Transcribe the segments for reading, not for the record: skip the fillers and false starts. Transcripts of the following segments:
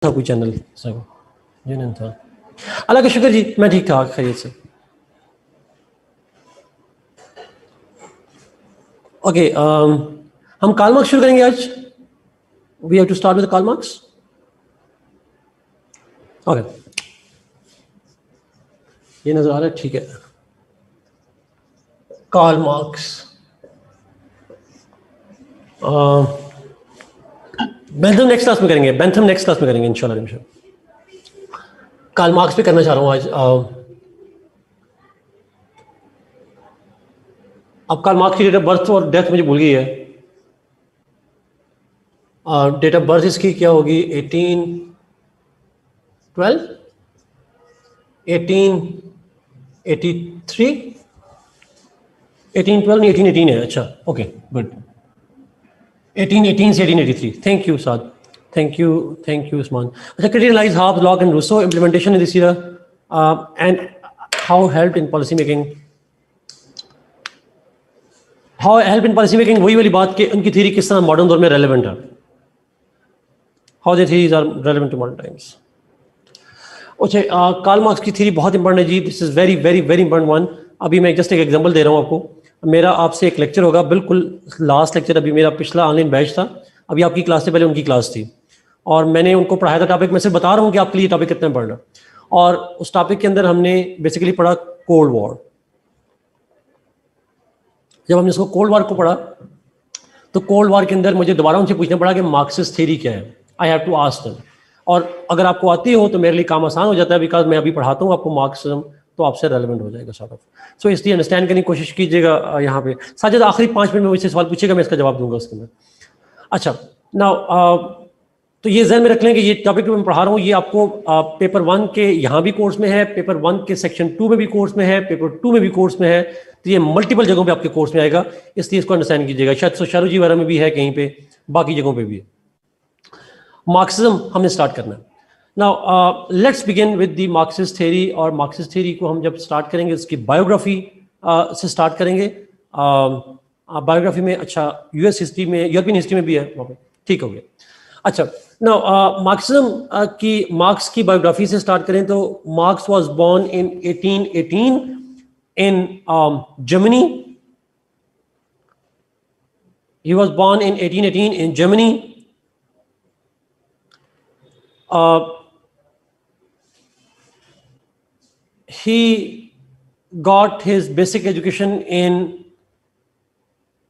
था कोई चैनल सब जी नहीं था। अल्लाह का शुक्र जी, मैं ठीक ठाक खैरियत से। ओके, हम कार्ल मार्क्स शुरू करेंगे आज। We have to start with Karl Marx. Okay, ये नजर आ रहा है, ठीक है। Karl Marx Bentham next class में करेंगे, बेंथम नेक्स्ट क्लास में करेंगे इंशाल्लाह। कार्ल मार्क्स पे करना चाह रहा हूँ आज। अब कार्ल मार्क्स की डेट ऑफ बर्थ और डेथ मुझे भूल गई है। डेट ऑफ बर्थ इसकी क्या होगी? 1812 1883 1812 नहीं 1818 है। अच्छा, ओके गुड। 1818 से 1883। Thank you Saad, thank you Usman. अच्छा, criticize Hobbes, Locke and Rousseau, implementation in this era and how help in policy making. How help in policy making, वही वाली बात कि उनकी थ्योरी किस तरह मॉडर्न दौर में रेलेवेंट है। How the theories are relevant to modern times. अच्छा, कार्ल मार्क्स की थ्योरी बहुत इंपॉर्टेंट है जी। This is very very very important one. अभी मैं जस्ट एक एग्जांपल दे रहा हूँ आपको। मेरा आपसे एक लेक्चर होगा, बिल्कुल लास्ट लेक्चर। अभी मेरा पिछला ऑनलाइन बैच था, अभी आपकी क्लास से पहले उनकी क्लास थी, और मैंने उनको पढ़ाया था टॉपिक। मैं सिर्फ बता रहा हूँ कि आपके लिए टॉपिक कितना पढ़ना। और उस टॉपिक के अंदर हमने बेसिकली पढ़ा कोल्ड वॉर। जब हमने इसको कोल्ड वॉर को पढ़ा तो कोल्ड वॉर के अंदर मुझे दोबारा उनसे पूछना पड़ा कि मार्क्सिस्ट थ्योरी क्या है। I have to ask them. और अगर आपको आती हो तो मेरे लिए काम आसान हो जाता है, बिकॉज मैं अभी पढ़ाता हूँ आपको मार्क्सिज्म, तो आपसे रेलेवेंट हो जाएगा सॉर्ट ऑफ। सो इसलिए अंडरस्टैंड करने की कोशिश कीजिएगा। यहाँ पे साजिद आखिरी 5 मिनट में मुझसे सवाल पूछेगा, मैं इसका जवाब दूंगा उसके अंदर। अच्छा, नाउ तो ये जहन में रख लें कि ये टॉपिक मैं पढ़ा रहा हूँ, ये आपको पेपर 1 के यहाँ भी कोर्स में है, पेपर 1 के सेक्शन 2 में भी कोर्स में है, पेपर 2 में भी कोर्स में है। तो ये मल्टीपल जगहों पे आपके कोर्स में आएगा, इसलिए इसको अंडरस्टैंड कीजिएगा। शायद सोशियोलॉजी जी वगैरह में भी है, कहीं पे बाकी जगहों पे भी है। मार्क्सिज्म हमने स्टार्ट करना है। Now let's begin with the Marxist theory. और मार्क्सिस्ट थ्योरी को हम जब स्टार्ट करेंगे, उसकी बायोग्राफी से स्टार्ट करेंगे। बायोग्राफी में, अच्छा यूएस हिस्ट्री में, यूरोपियन हिस्ट्री में भी है वहाँ पे, ठीक हो गया। अच्छा, नाउ मार्क्सिज्म की, मार्क्स की बायोग्राफी से स्टार्ट करें तो Marx was born in 1818 in Germany. He was born in 1818 in Germany. He got his basic education in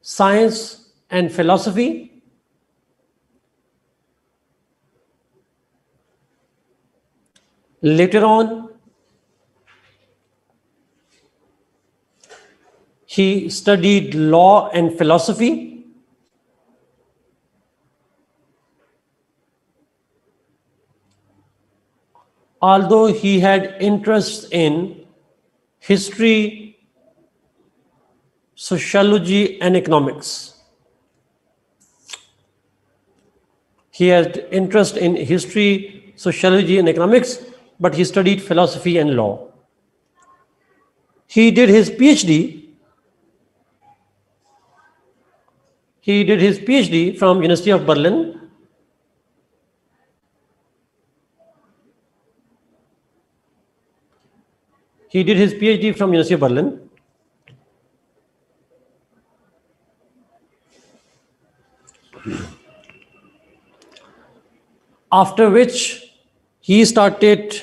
science and philosophy. Later on, he studied law and philosophy. Although he had interest in history, sociology, and economics. He had interest in history, sociology, and economics, but he studied philosophy and law. He did his PhD. He did his PhD from University of Berlin. He did his PhD from University of Berlin. After which he started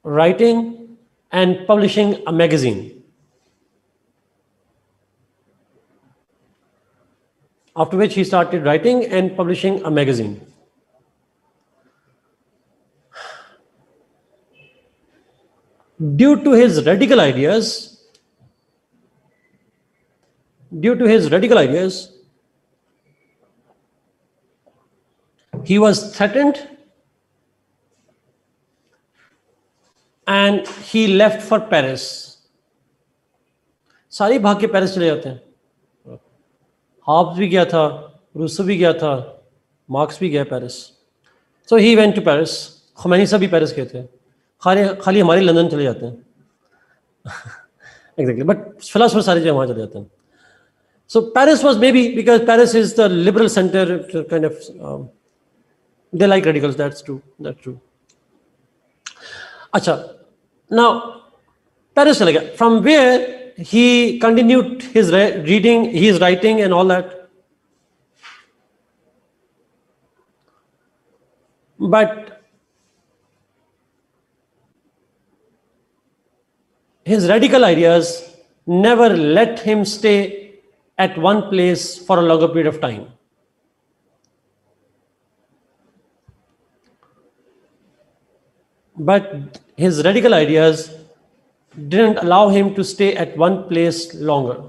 writing and publishing a magazine. After which he started writing and publishing a magazine. Due to his radical ideas, he was threatened and he left for Paris. सारे भाग के Paris चले जाते हैं। Halves भी गया था, Rousseau भी गया था, मार्क्स भी गया Paris. So he went to Paris. Khomeini साहब भी पेरिस गए थे। खाली हमारे लंदन चले जाते हैं। एग्जैक्टली, बट फिलोसफर सारे जो वहाँ चले जाते हैं। So Paris was maybe because Paris is the liberal center, kind of. They like radicals. That's true. That's true. Acha. Now Paris चला गया. From where he continued his reading, his writing, and all that. But his radical ideas never let him stay at one place for a longer period of time. But his radical ideas didn't allow him to stay at one place longer.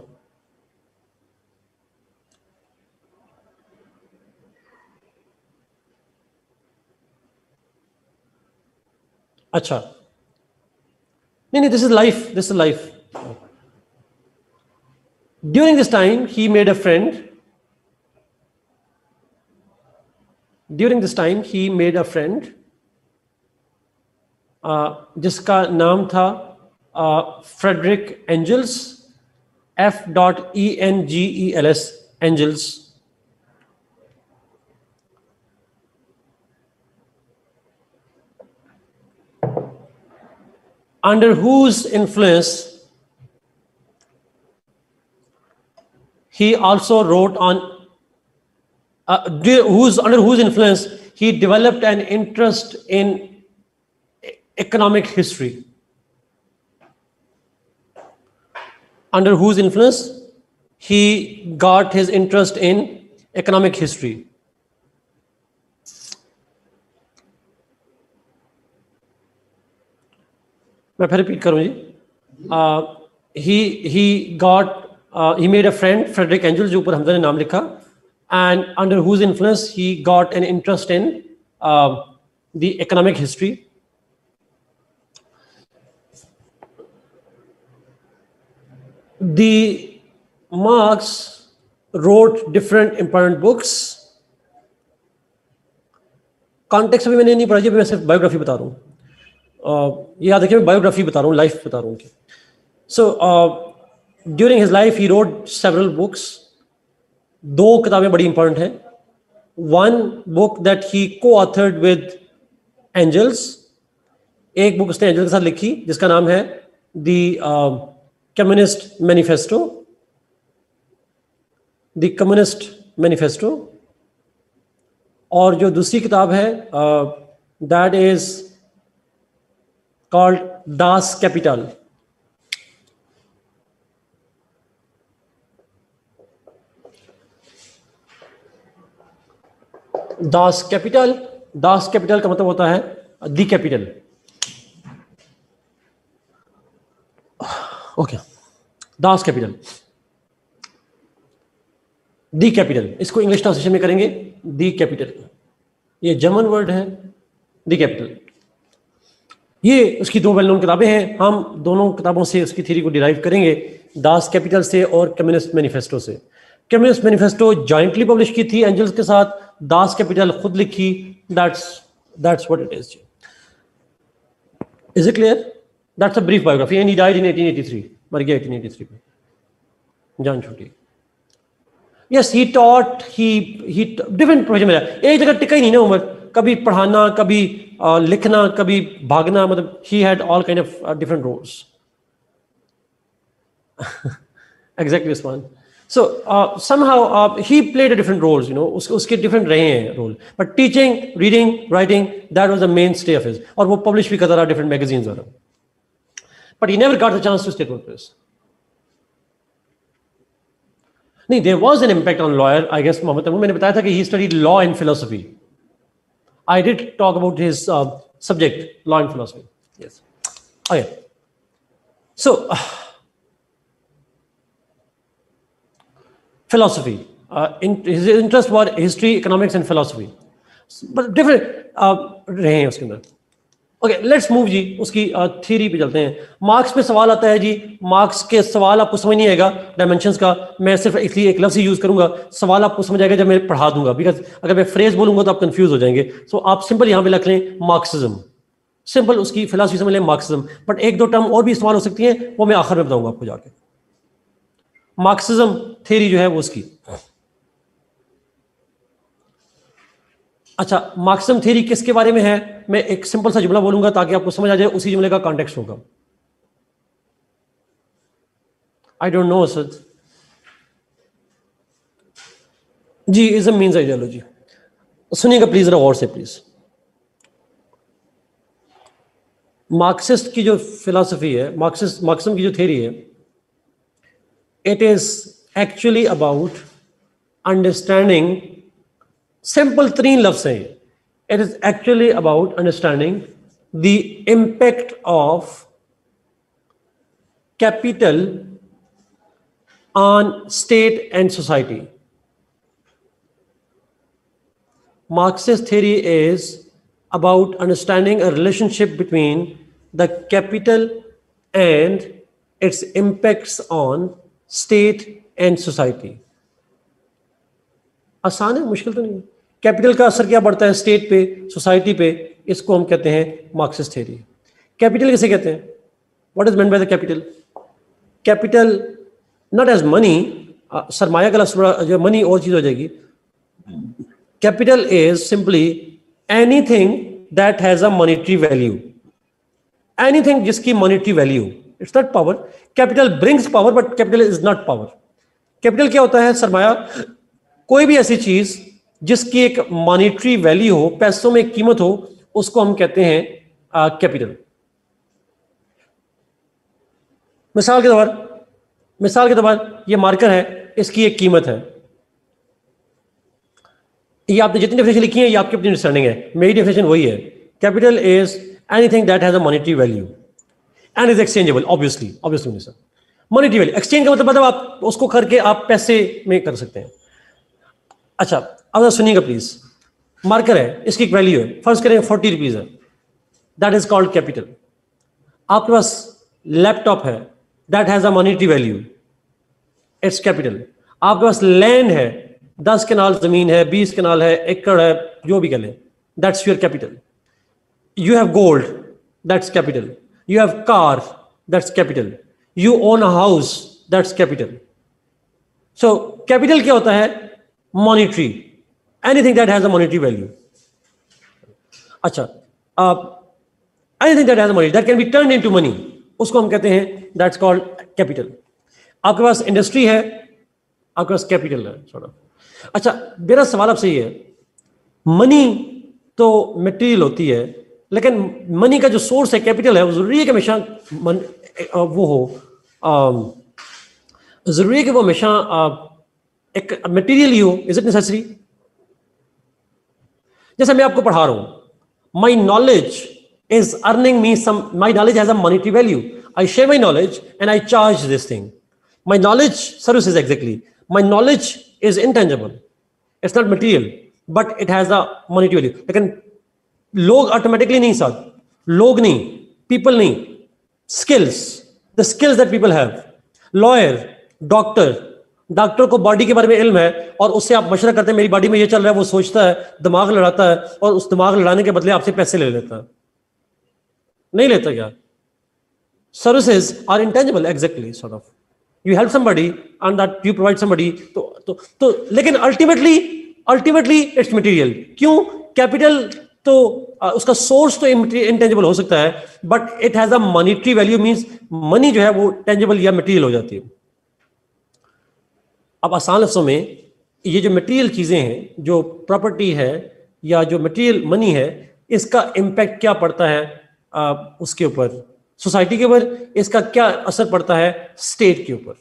Acha. No, this is life. This is life. During this time, he made a friend. During this time, he made a friend जिसका नाम था Frederick Engels, F.E.N.G.E.L.S. Engels. Under whose influence he also wrote on, under whose influence he developed an interest in economic history. Under whose influence he got his interest in economic history. मैं फिर repeat करूं जी. He made a friend, Frederick Engels, जो ऊपर हमजा ने नाम लिखा, and under whose influence he got an interest in the economic history. The Marx wrote different important books. Context अभी मैंने नहीं पढ़ा जी, मैं सिर्फ बायोग्राफी बता रहा हूँ. ये याद रखिए मैं बायोग्राफी बता रहा हूँ, लाइफ बता रहा हूँ उनकी. So during his life he wrote several books. दो किताबें बड़ी इंपॉर्टेंट हैं. One book that he co-authored with Engels. एक बुक उसने एंजल्स के साथ लिखी जिसका नाम है The Communist Manifesto. The Communist Manifesto. और जो दूसरी किताब है that is called Das Kapital. Das Kapital का मतलब होता है The Capital. Okay, Das Kapital, The Capital. इसको इंग्लिश ट्रांसलेशन में करेंगे The Capital. ये जर्मन वर्ड है The Capital. ये उसकी दो वेल नोन किताबें हैं. हम दोनों किताबों से उसकी थ्योरी को डिराइव करेंगे, Das Kapital से और कम्युनिस्ट मैनिफेस्टो से. कम्युनिस्ट मैनिफेस्टो जॉइंटली पब्लिश की थी एंजल्स के साथ. Das Kapital खुद लिखी. That's what it is. Is it clear? That's a brief biography and he died in 1883. मर गया 1883 में, जान छूटी. Yes, he taught, he different profession में. एक जगह टिका ही नहीं ना उम्र. कभी पढ़ाना, कभी लिखना, कभी भागना. मतलब he had all kind of different roles. Exactly this one. So somehow he played a different roles, you know. उसके different रहे हैं role. But teaching, reading, writing, that was the mainstay of his. और वो publish भी करता रहा different magazines वगैरह. But he never got the chance to stay on press. नहीं, there was an impact on lawyer, I guess. Mohammad Taimur, मैंने बताया था कि he studied law and philosophy. I did talk about his subject, law and philosophy. Yes. Okay. So philosophy. His interest was history, economics, and philosophy. But different रहे हैं उसके अंदर. Okay, let's move जी, उसकी theory पे चलते हैं. Marks पे सवाल आता है जी. मार्क्स के सवाल आपको समझ नहीं आएगा डायमेंशंस का. मैं सिर्फ इसलिए एक लफ्ज़ ही यूज करूंगा. सवाल आपको समझ आएगा जब मैं पढ़ा दूंगा, बिकॉज अगर मैं फ्रेज बोलूंगा तो आप कंफ्यूज हो जाएंगे. सो आप सिंपल यहाँ पे लिख लें मार्क्सिज्म. सिंपल उसकी फिलॉसफी समझ लें मार्क्सिज्म. बट एक दो टर्म और भी इस्तेमाल हो सकती हैं, वो मैं आखिर में बताऊंगा आपको जाके. मार्क्सिज्म थ्योरी जो है वो उसकी। अच्छा, मार्क्सिज्म थ्योरी किसके बारे में है? मैं एक सिंपल सा जुमला बोलूंगा ताकि आपको समझ आ जाए, उसी जुमले का कॉन्टेक्स्ट होगा। I don't know sir. जी, इज्म मीन्स आइडियोलॉजी। सुनिएगा प्लीज, जरा गौर से प्लीज। मार्क्सिस्ट की जो फिलॉसफी है, मार्क्सिज्म की जो थ्योरी है, it is actually about understanding, simple 3 लफ्ज हैं। It is actually about understanding the impact of capital on state and society. Marxist theory is about understanding a relationship between the capital and its impacts on state and society. आसान है, मुश्किल तो नहीं है। Capital का असर क्या पड़ता है स्टेट पे, सोसाइटी पे, इसको हम कहते हैं मार्क्सिस्ट थ्योरी। कैपिटल किसे कहते हैं? What is meant by the capital? Capital not as money, सरमाया का लफ्ज जो मनी और चीज हो जाएगी। Capital is simply anything that has a monetary value. Anything जिसकी monetary value. It's not power. Capital brings power, but capital is not power. Capital क्या होता है? सरमाया कोई भी ऐसी चीज जिसकी एक monetary value हो, पैसों में कीमत हो, उसको हम कहते हैं कैपिटल। मिसाल के तौर पर ये मार्कर है, इसकी एक कीमत है। ये आपने जितनी डेफिनेशन लिखी है ये आपकी अपनी अंडरस्टैंडिंग है, मेरी डेफिनेशन वही है। Capital is anything that has a monetary value and is exchangeable. Obviously sir, monetary value exchange का मतलब आप उसको करके आप पैसे में कर सकते हैं। अच्छा, अब सुनिएगा प्लीज। मार्कर है, इसकी एक वैल्यू है, फर्ज करें 40 रुपीज है, दैट इज कॉल्ड कैपिटल। आपके पास लैपटॉप है, that has a monetary value, it's capital. आपके पास लैंड है, 10 कनाल जमीन है, 20 कनाल है, एकड़ है, जो भी कह लें, that's your capital. You have gold, that's capital. You have car, that's capital. You own a house, that's capital. So capital क्या होता है? Monetary, anything that has a monetary value. अच्छा, anything that has a money that can be turned into money, उसको हम कहते हैं that's called capital. आपके पास industry है, आपके पास कैपिटल है थोड़ा। अच्छा, मेरा सवाल आपसे ये है, मनी तो मटेरियल होती है, लेकिन मनी का जो सोर्स है कैपिटल है, वो जरूरी है कि हमेशा वो हो, जरूरी है कि वो हमेशा एक मटेरियल ही हो? Is it necessary? जैसे मैं आपको पढ़ा रहा हूं, my knowledge is earning me some, my knowledge has a monetary value. I share my knowledge and I charge this thing. My knowledge services exactly. My knowledge is intangible. It's not material, but it has a monetary value. लेकिन लोग automatically नहीं साथ, लोग नहीं, people नहीं, skills, the skills that people have. Lawyer, doctor को body के बारे में इल्म है और उससे आप मशवरा करते हैं मेरी बॉडी में ये चल रहा है, वो सोचता है, दिमाग लड़ाता है और उस दिमाग लड़ाने के बदले आपसे पैसे ले लेता है। नहीं लेता क्या? Services are intangible, exactly, sort of you help somebody and that you provide somebody, तो लेकिन अल्टीमेटली इट्स मटेरियल। क्यों? कैपिटल तो उसका सोर्स तो इंटेंजिबल हो सकता है, but it has a monetary value, means money जो है वो टेंजिबल या मटेरियल हो जाती है। अब आसान लफ्जों में, ये जो मटेरियल चीजें हैं, जो प्रॉपर्टी है या जो मटेरियल मनी है, इसका इंपैक्ट क्या पड़ता है उसके ऊपर, सोसाइटी के ऊपर, इसका क्या असर पड़ता है स्टेट के ऊपर।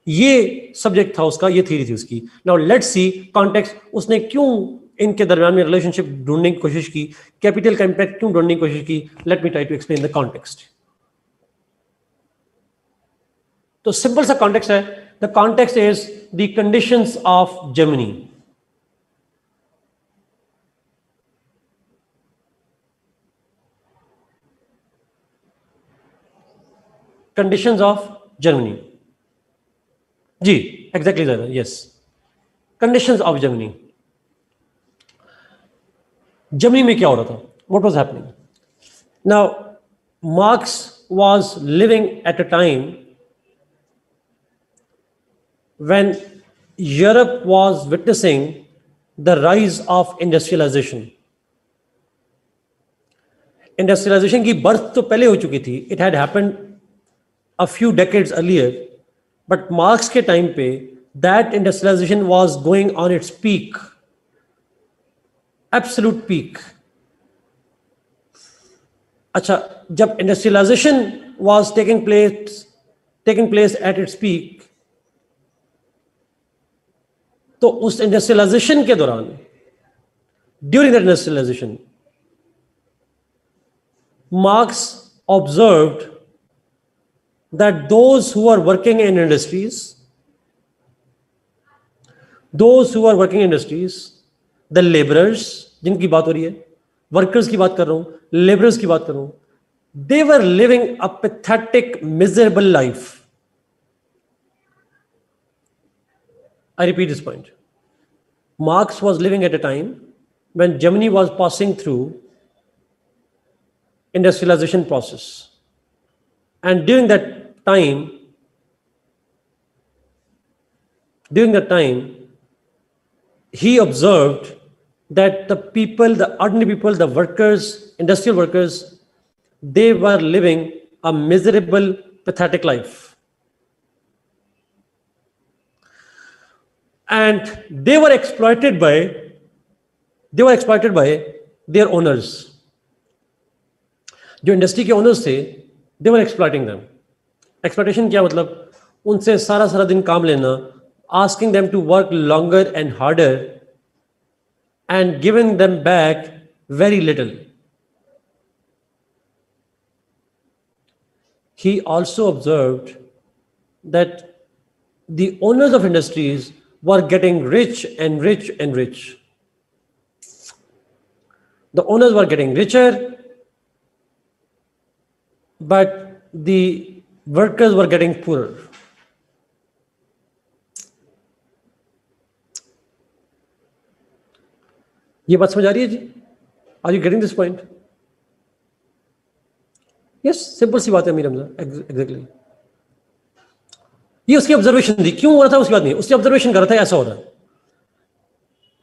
ये सब्जेक्ट था उसका, ये थ्योरी थी उसकी। नाउ लेट्स सी कॉन्टेक्स्ट, उसने क्यों इनके दरमियान में रिलेशनशिप ढूंढने की कोशिश की, कैपिटल का इंपैक्ट क्यों ढूंढने की कोशिश की। Let me try to explain the context. तो सिंपल सा कॉन्टेक्स्ट है, the context is the conditions of Germany. Conditions of Germany, जी exactly sir, yes, conditions of Germany. Germany में क्या हो रहा था? What was happening? Now Marx was living at a time when Europe was witnessing the rise of industrialization. Industrialization की birth तो पहले हो चुकी थी. It had happened a few decades earlier, but Marx के time पे that industrialization was going on its peak, absolute peak. अच्छा, जब industrialization was taking place at its peak, तो उस इंडस्ट्रियलाइजेशन के दौरान, during that industrialization, Marx observed that those who are working in industries, the labourers, जिनकी बात हो रही है, वर्कर्स की बात कर रहा हूं, लेबरर्स की बात कर रहा हूं, they were living a pathetic, miserable life. I repeat this point. Marx was living at a time when Germany was passing through industrialization process. And during that time, he observed that the people, the ordinary people, the workers, industrial workers, they were living a miserable, pathetic life. And they were exploited by their owners. जो industry के owners थे, they were exploiting them. Exploitation क्या मतलब? उनसे सारा दिन काम लेना, asking them to work longer and harder, and giving them back very little. He also observed that the owners of industries were getting rich and rich and rich. The owners were getting richer, but the workers were getting poorer. ये बात समझ आ रही है जी? Are you getting this point? Yes, simple सी बात है मीर हमजा, एग्जैक्टली. ये उसकी ऑब्जर्वेशन थी. क्यों हो रहा था उसकी बात नहीं, उसकी ऑब्जर्वेशन कर रहा था ऐसा हो रहा है.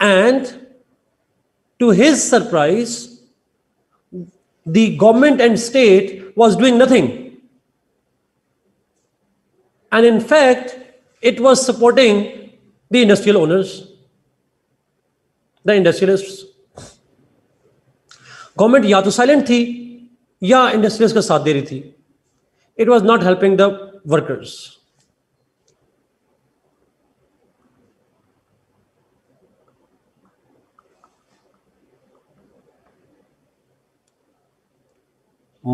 And to his surprise the government and state was doing nothing, and in fact it was supporting the industrial owners, the industrialists. Government या तो साइलेंट थी या इंडस्ट्रियलिस्ट का साथ दे रही थी. It was not helping the workers.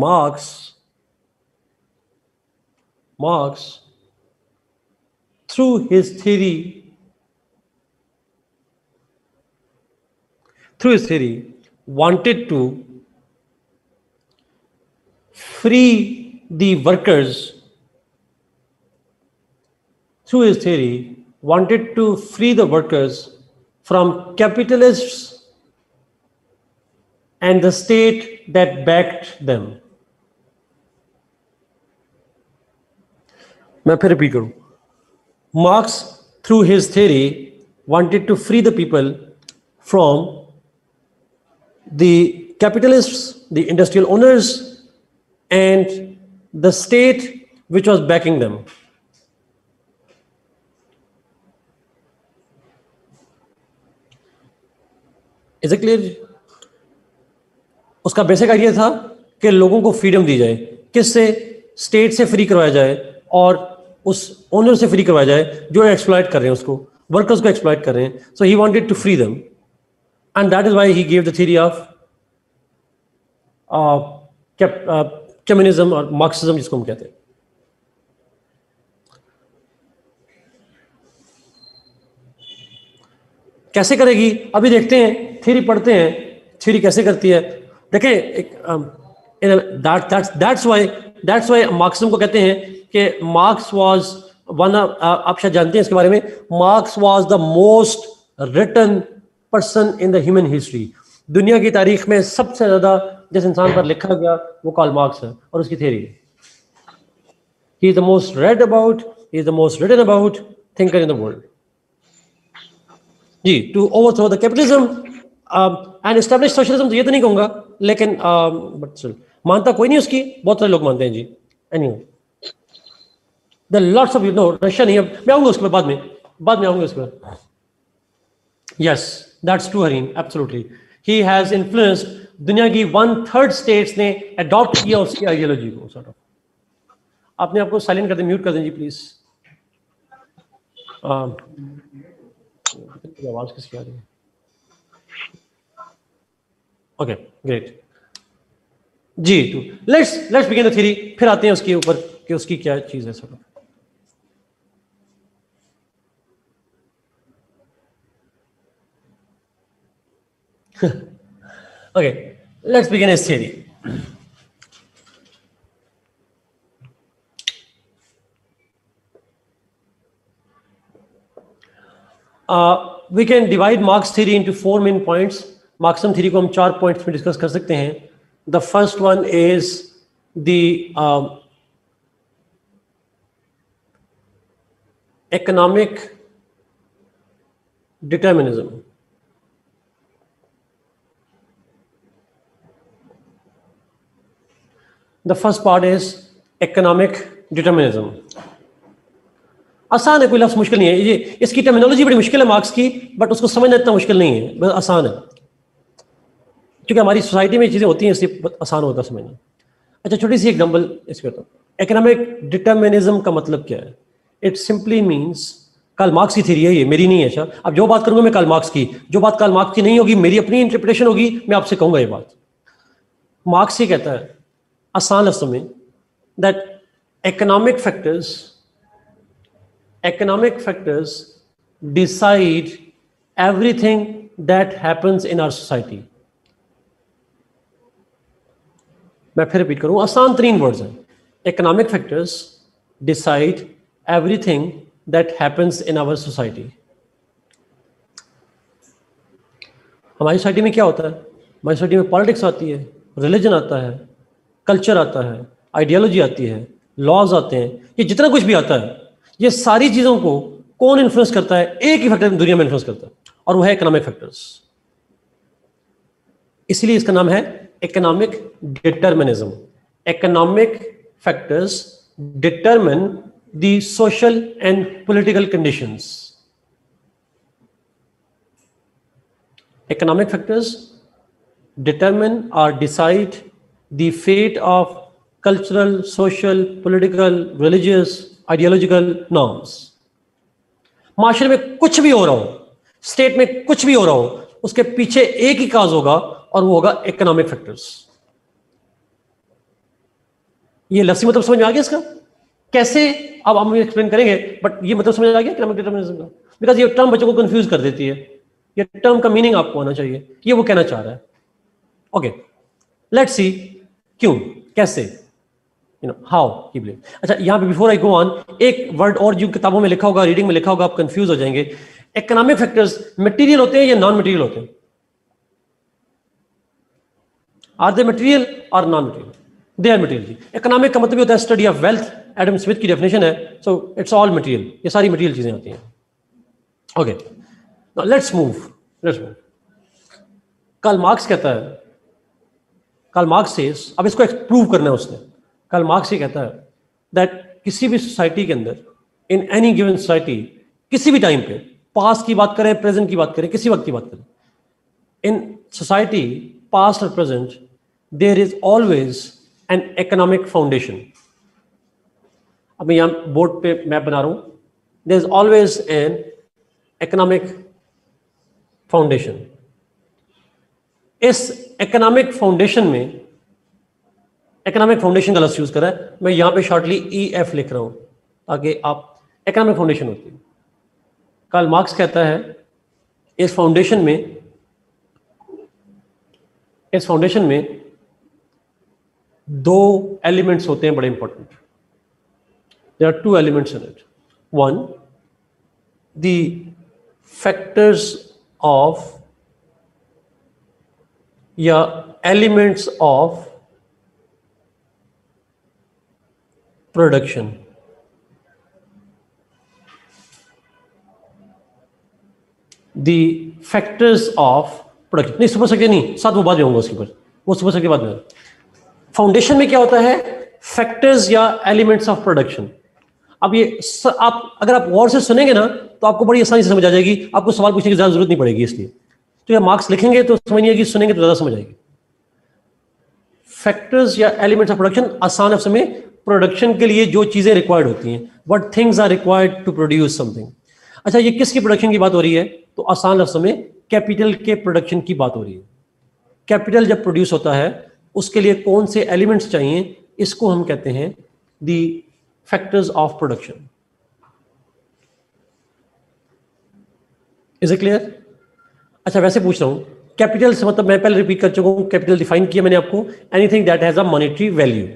Marx, through his theory, wanted to free the workers. Through his theory, wanted to free the workers from capitalists and the state that backed them. मैं फिर repeat करूं. Marx, through his theory, wanted to free the people from the capitalists, the industrial owners, and the state which was backing them. Is it clear? उसका basic idea था कि लोगों को freedom दी जाए. किससे? स्टेट से फ्री करवाया जाए और उस ओनर से फ्री करवाया जाए जो एक्सप्लॉइट कर रहे हैं, उसको, वर्कर्स को एक्सप्लॉइट कर रहे हैं. So he wanted to free them, and that is why he give the theory of communism और मार्क्सिज्म, जिसको हम कहते हैं. कैसे करेगी अभी देखते हैं. थ्योरी पढ़ते हैं, थ्योरी कैसे करती है. देखें, दैट्स वाई मार्क्सिज्म को कहते हैं कि मार्क्स वाज वन, आप शायद जानते हैं इसके बारे में, Marx was the most written person in the human history. दुनिया की तारीख में सबसे ज्यादा जिस इंसान पर लिखा गया वो कार्ल मार्क्स है और उसकी थ्योरी है. He is the most read about, he is the most written about, thinker in the world. जी, to overthrow the capitalism and establish socialism, तो ये तो नहीं कहूँगा, लेकिन but still, मानता कोई नहीं उसकी, बहुत सारे लोग मानते हैं जी. Anyway, there are lots of, you know, Russia नहीं है, मैं आऊँगा उसके बाद में आऊँगा उसके बाद. Yes, that's true, Harim, absolutely. He has influenced दुनिया की 1/3 states ने adopt किया उसकी ideology को, sort of. आपने आपको साइलेंट कर दें, म्यूट कर दें जी प्लीज. आवाज किसकी आ रही है? ओके, ग्रेट जी. To let's begin the theory, फिर आते हैं उसके ऊपर कि उसकी क्या चीज है सब. Okay, let's begin his theory. We can divide Marx theory into 4 main points. Marxism theory को हम 4 points में डिस्कस कर सकते हैं. The first one is the economic determinism. The first part is economic determinism. आसान है, कोई लफ्ज़ मुश्किल नहीं है. ये इसकी टर्मिनोलॉजी बड़ी मुश्किल है मार्क्स की, बट उसको समझना इतना मुश्किल नहीं है, बस आसान है. क्योंकि हमारी सोसाइटी में चीज़ें होती हैं, इसलिए आसान होता है समझना. अच्छा, छोटी सी एग्जाम्पल इसके बताओ. इकोनॉमिक डिटर्मिनिज्म का मतलब क्या है? It simply means, Karl Marx की थ्योरी है ये, मेरी नहीं है. अच्छा, अब जो बात करूंगा मैं कार्ल मार्क्स की, जो बात कार्ल मार्क्स की नहीं होगी, मेरी अपनी इंटरप्रिटेशन होगी, मैं आपसे कहूंगा ये बात. मार्क्स ये कहता है आसान लफ्ज़ों में that economic factors decide everything that happens in our society. मैं फिर रिपीट करूं, आसान तरीन वर्ड्स हैं. Economic factors decide everything that happens in our society. हमारी सोसाइटी में क्या होता है? हमारी सोसाइटी में पॉलिटिक्स आती है, रिलीजन आता है, कल्चर आता है, आइडियोलॉजी आती है, लॉज आते हैं, ये जितना कुछ भी आता है, ये सारी चीजों को कौन इन्फ्लुएंस करता है? एक ही फैक्टर दुनिया में इन्फ्लुएंस करता है, और वो है इकोनॉमिक फैक्टर्स. इसलिए इसका नाम है economic determinism. Economic factors determine the social and political conditions. Economic factors determine or decide the fate of cultural, social, political, religious, ideological norms. माशरे में कुछ भी हो रहा हो, स्टेट में कुछ भी हो रहा हो, उसके पीछे एक ही काज होगा, और वो होगा इकोनॉमिक फैक्टर्स. ये लफ्ज़ी मतलब समझ में आ गया इसका? कैसे? अब हम एक्सप्लेन करेंगे, बट ये मतलब समझ आ गया इकोनॉमिक डिटर्मिनिज्म का? बिकॉज ये टर्म बच्चों को कंफ्यूज कर देती है. ये टर्म का मीनिंग आपको आना चाहिए, ये वो कहना चाह रहा है. ओके, लेट्स सी क्यों, कैसे, you know, how he believe. अच्छा, यहां पे बिफोर आई गो ऑन, एक वर्ड और जो किताबों में लिखा होगा, रीडिंग में लिखा होगा, आप कंफ्यूज हो जाएंगे. इकोनॉमिक फैक्टर्स मटेरियल होते हैं या नॉन मटेरियल होते हैं? आर दे मटेरियल और non material? They are material. Economic का मतलब होता है study of wealth. Adam Smith की डेफिनेशन है. सो इट्स ऑल मटेरियल, ये सारी मटेरियल चीजें आती हैं. Okay, now let's move. Karl Marx कहता है, कार्ल मार्क्स सेज, अब इसको प्रूव करना है उसने. कार्ल मार्क्स ये कहता है दैट किसी भी सोसाइटी के अंदर, इन एनी गिवन सोसाइटी, किसी भी टाइम पे, पास्ट की बात करें, प्रेजेंट की बात करें, किसी वक्त की बात करें, इन सोसाइटी पास्ट और present, there is always an economic foundation. अब मैं यहां बोर्ड पे मैप बना रहा हूं. There is always an economic foundation. इस इकोनॉमिक फाउंडेशन में, इकोनॉमिक फाउंडेशन का लफ्ज़ यूज करा है, मैं यहां पे शॉर्टली EF लिख रहा हूं ताकि आप, इकोनॉमिक फाउंडेशन होती है. कार्ल मार्क्स कहता है इस फाउंडेशन में दो एलिमेंट्स होते हैं बड़े important. There are 2 elements in it. One, the factors of या elements of production. The factors of production, नहीं सुपर स्ट्रक्चर नहीं, साथ वो बाद में होंगे उसके ऊपर, वो सुपर स्ट्रक्चर बाद में। फाउंडेशन में क्या होता है, फैक्टर्स या एलिमेंट्स ऑफ प्रोडक्शन। अब ये आप अगर आप गौर से सुनेंगे ना तो आपको बड़ी आसानी से समझ आ जाएगी, आपको सवाल पूछने की ज़्यादा जरूरत नहीं पड़ेगी। इसलिए तो ये मार्क्स लिखेंगे तो समझ नहीं आएगी, सुनेंगे तो ज़्यादा समझ आएगी। फैक्टर्स या एलिमेंट्स ऑफ प्रोडक्शन, आसान लफ्ज़ में प्रोडक्शन के लिए जो चीज़ें रिक्वायर्ड होती हैं, what things are required to produce something. अच्छा, ये किसकी प्रोडक्शन की बात हो रही है, तो आसान लफ्ज़ में कैपिटल के प्रोडक्शन की बात हो रही है। कैपिटल जब प्रोड्यूस होता है उसके लिए कौन से एलिमेंट्स चाहिए, इसको हम कहते हैं the factors of production. Is it clear? अच्छा, वैसे पूछ रहा हूं, कैपिटल से मतलब मैं पहले रिपीट कर चुका हूं, कैपिटल डिफाइन किया मैंने आपको, anything that has a monetary value.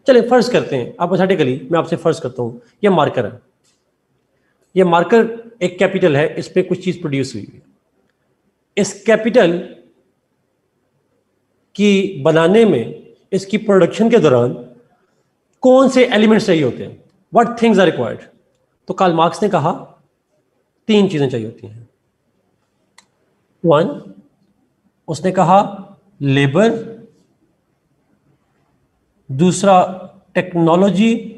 चलिए फर्ज करते हैं, हाइपोथेटिकली मैं आपसे फर्ज करता हूं, ये मार्कर है, ये मार्कर एक कैपिटल है, इस पे कुछ चीज प्रोड्यूस हुई है। इस कैपिटल की बनाने में, इसकी प्रोडक्शन के दौरान कौन से एलिमेंट्स चाहिए होते हैं, व्हाट थिंग्स आर रिक्वायर्ड। तो कार्ल मार्क्स ने कहा 3 चीजें चाहिए होती हैं। 1, उसने कहा लेबर, दूसरा टेक्नोलॉजी,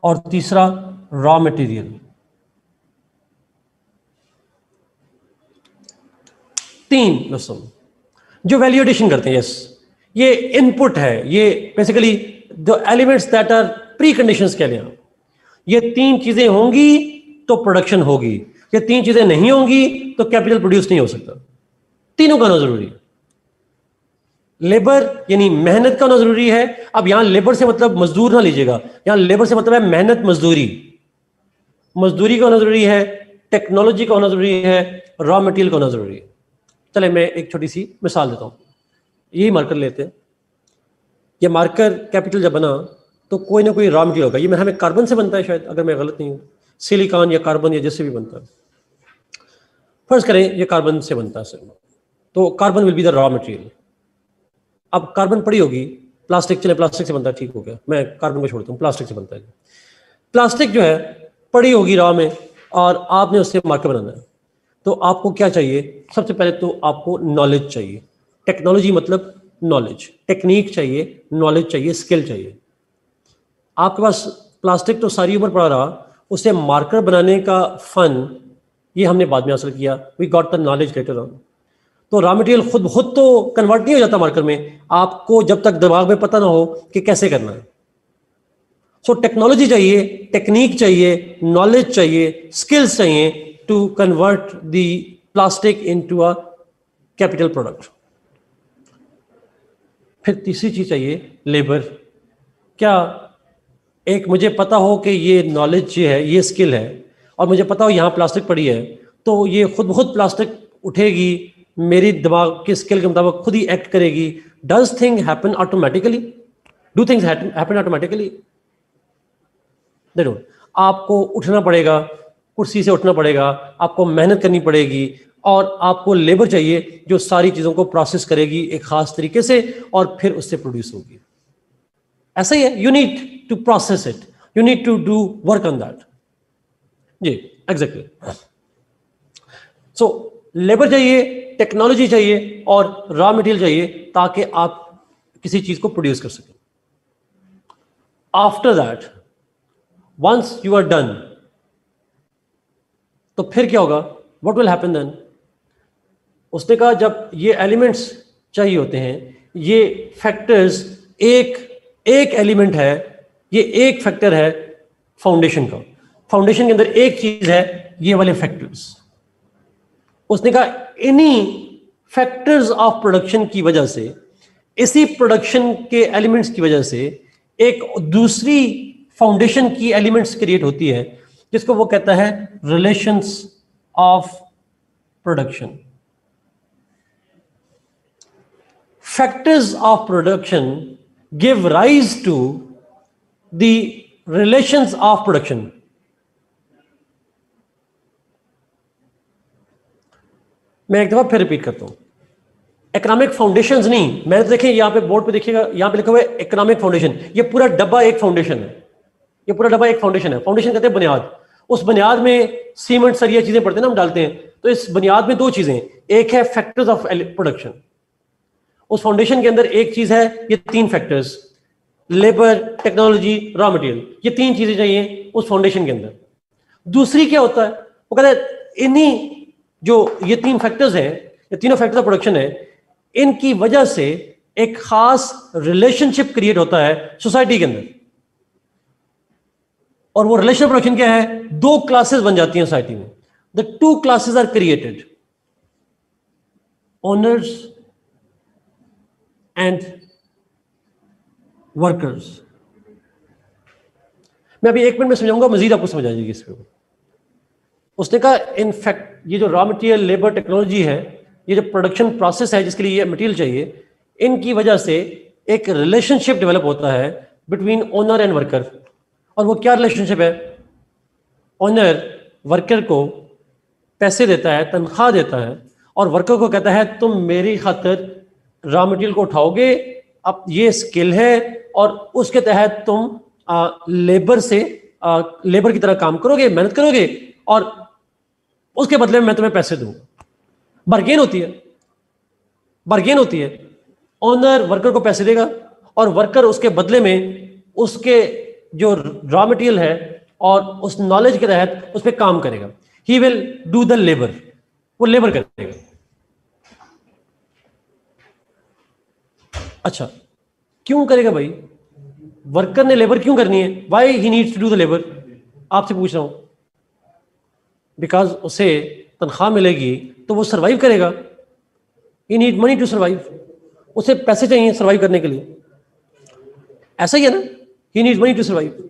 और तीसरा रॉ मटेरियल। 3 दोस्तों जो वैल्यू एडिशन करते हैं, यस, ये इनपुट है, ये basically the elements that are preconditions कह लें। ये 3 चीजें होंगी तो प्रोडक्शन होगी, ये 3 चीजें नहीं होंगी तो कैपिटल प्रोड्यूस नहीं हो सकता। तीनों का होना जरूरी है। लेबर यानी मेहनत का होना जरूरी है। अब यहां लेबर से मतलब मजदूर ना लीजिएगा, यहां लेबर से मतलब है मेहनत, मजदूरी। मजदूरी का होना जरूरी है, टेक्नोलॉजी का होना जरूरी है, रॉ मटेरियल का होना जरूरी है। चले मैं एक छोटी सी मिसाल देता हूं, यही मार्कर लेते हैं। ये मार्कर कैपिटल जब बना तो कोई ना कोई रॉ मटेरियल होगा, ये मेरा हमें कार्बन से बनता है शायद, अगर मैं गलत नहीं हूं, सिलिकॉन या कार्बन या जैसे भी बनता है। फर्ज करें ये कार्बन से बनता है, तो carbon will be the raw material. अब कार्बन पड़ी होगी, प्लास्टिक, चले प्लास्टिक से बनता है, ठीक हो गया, मैं कार्बन को छोड़ता हूँ, प्लास्टिक से बनता है। प्लास्टिक जो है पड़ी होगी रॉ में, और आपने उससे मार्कर बनाना है। तो आपको क्या चाहिए, सबसे पहले तो आपको नॉलेज चाहिए। टेक्नोलॉजी मतलब नॉलेज, टेक्निक चाहिए, नॉलेज चाहिए, स्किल चाहिए। आपके पास प्लास्टिक तो सारी उम्र पड़ा रहा, उसे मार्कर बनाने का फन ये हमने बाद में हासिल किया, we got the knowledge later on. तो रॉ मटेरियल खुद तो कन्वर्ट नहीं हो जाता मार्कर में, आपको जब तक दिमाग में पता ना हो कि कैसे करना है। सो टेक्नोलॉजी चाहिए, टेक्निक चाहिए, नॉलेज चाहिए, स्किल्स चाहिए to convert the plastic into a capital product. फिर तीसरी चीज चाहिए लेबर। क्या एक मुझे पता हो कि ये नॉलेज ये है, ये स्किल है, और मुझे पता हो यहाँ प्लास्टिक पड़ी है, तो ये खुद प्लास्टिक उठेगी, मेरी दिमाग के स्किल के मुताबिक खुद ही एक्ट करेगी। Does thing happen automatically? Do things happen automatically? देखो, आपको उठना पड़ेगा, कुर्सी से उठना पड़ेगा, आपको मेहनत करनी पड़ेगी, और आपको लेबर चाहिए जो सारी चीजों को प्रोसेस करेगी एक खास तरीके से, और फिर उससे प्रोड्यूस होगी। ऐसा ही है, you need to process it, you need to do work on that. जी एग्जैक्टली। सो लेबर चाहिए, टेक्नोलॉजी चाहिए, और रॉ मटेरियल चाहिए, ताकि आप किसी चीज को प्रोड्यूस कर सकें। After that, once you are done, तो फिर क्या होगा, व्हाट विल हैपन देन? उसने कहा जब ये एलिमेंट्स चाहिए होते हैं, ये फैक्टर्स, एक एलिमेंट है, ये एक फैक्टर है फाउंडेशन का। फाउंडेशन के अंदर एक चीज है, ये वाले फैक्टर्स। उसने कहा इन्हीं फैक्टर्स ऑफ प्रोडक्शन की वजह से, इसी प्रोडक्शन के एलिमेंट्स की वजह से एक दूसरी फाउंडेशन की एलिमेंट्स क्रिएट होती है, जिसको वो कहता है relations of production. Factors of production give rise to the relations of production. मैं एक दफा फिर रिपीट करता हूं, इकोनॉमिक फाउंडेशंस नहीं, मैंने तो देखिए यहां पे बोर्ड पे देखिएगा, यहां पे लिखा हुआ है इकोनॉमिक फाउंडेशन। ये पूरा डब्बा एक फाउंडेशन है, ये पूरा डब्बा एक फाउंडेशन है। फाउंडेशन कहते हैं बुनियाद। उस बुनियाद में सीमेंट सरिया चीजें पड़ते हैं ना, हम डालते हैं, तो इस बुनियाद में दो चीजें, एक है फैक्टर्स ऑफ प्रोडक्शन, उस फाउंडेशन के अंदर एक चीज है, ये तीन factors, labour, technology, raw material, ये तीन चीजें चाहिए उस फाउंडेशन के अंदर। दूसरी क्या होता है, वो कहता है इन्हीं जो ये तीन फैक्टर्स हैं, ये तीनों फैक्टर्स ऑफ प्रोडक्शन है, इनकी वजह से एक खास रिलेशनशिप क्रिएट होता है सोसाइटी के अंदर। और वो रिलेशन प्रोडक्शन क्या है, दो क्लासेस बन जाती हैं सोसाइटी में। The two classes are created, owners and workers. मैं अभी 1 मिनट में समझाऊंगा, मजीद आपको समझ आ जाएगी इस पे। उसने कहा इनफैक्ट ये जो रॉ मटेरियल, लेबर, टेक्नोलॉजी है, ये जो प्रोडक्शन प्रोसेस है जिसके लिए ये मटेरियल चाहिए, इनकी वजह से एक रिलेशनशिप डेवलप होता है बिटवीन ओनर एंड वर्कर। और वो क्या रिलेशनशिप है, ओनर वर्कर को पैसे देता है, तनख्वाह देता है, और वर्कर को कहता है तुम मेरी खातिर रॉ मटेरियल को उठाओगे, अब ये स्किल है, और उसके तहत तुम लेबर से लेबर की तरह काम करोगे, मेहनत करोगे, और उसके बदले में मैं तुम्हें पैसे दूंगा। बार्गेन होती है, बार्गेन होती है। ओनर वर्कर को पैसे देगा और वर्कर उसके बदले में उसके जो रॉ मटेरियल है और उस नॉलेज के तहत उस पर काम करेगा। He will do the labour, वो लेबर करेगा। अच्छा, क्यों करेगा भाई? वर्कर ने लेबर क्यों करनी है? Why he needs to do the labour? आपसे पूछ रहा हूं। बिकॉज उसे तनख्वाह मिलेगी तो वो सर्वाइव करेगा। ही नीड मनी टू सर्वाइव, उसे पैसे चाहिए सर्वाइव करने के लिए। ऐसा ही है ना, he needs money to survive.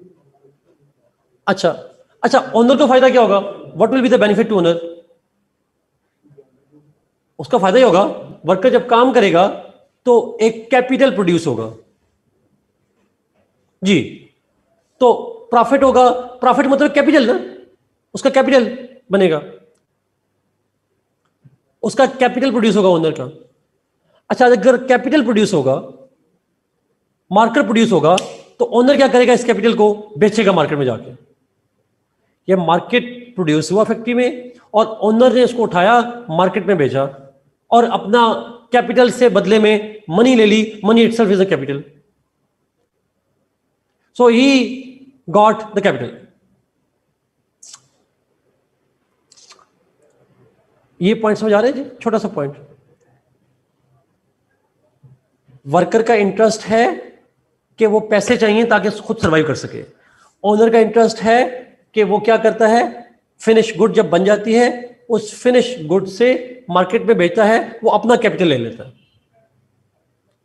अच्छा, ओनर को फायदा क्या होगा? What will be the benefit to owner? उसका फायदा ही होगा, वर्कर जब काम करेगा तो एक कैपिटल प्रोड्यूस होगा जी, तो प्रॉफिट होगा। प्रॉफिट मतलब कैपिटल ना, उसका कैपिटल बनेगा, उसका कैपिटल प्रोड्यूस होगा ओनर का। अच्छा, अगर कैपिटल प्रोड्यूस होगा, मार्केट प्रोड्यूस होगा, तो ओनर क्या करेगा? इस कैपिटल को बेचेगा मार्केट में जाके। ये मार्केट प्रोड्यूस हुआ फैक्ट्री में और ओनर ने इसको उठाया, मार्केट में बेचा और अपना कैपिटल से बदले में मनी ले ली। Money itself is a capital, so he got the capital. ये पॉइंट समझ आ रहे हैं जी? छोटा सा पॉइंट। वर्कर का इंटरेस्ट है कि वो पैसे चाहिए ताकि खुद सर्वाइव कर सके। ओनर का इंटरेस्ट है कि वो क्या करता है, फिनिश गुड जब बन जाती है उस फिनिश गुड से मार्केट में बेचता है, वो अपना कैपिटल ले लेता है।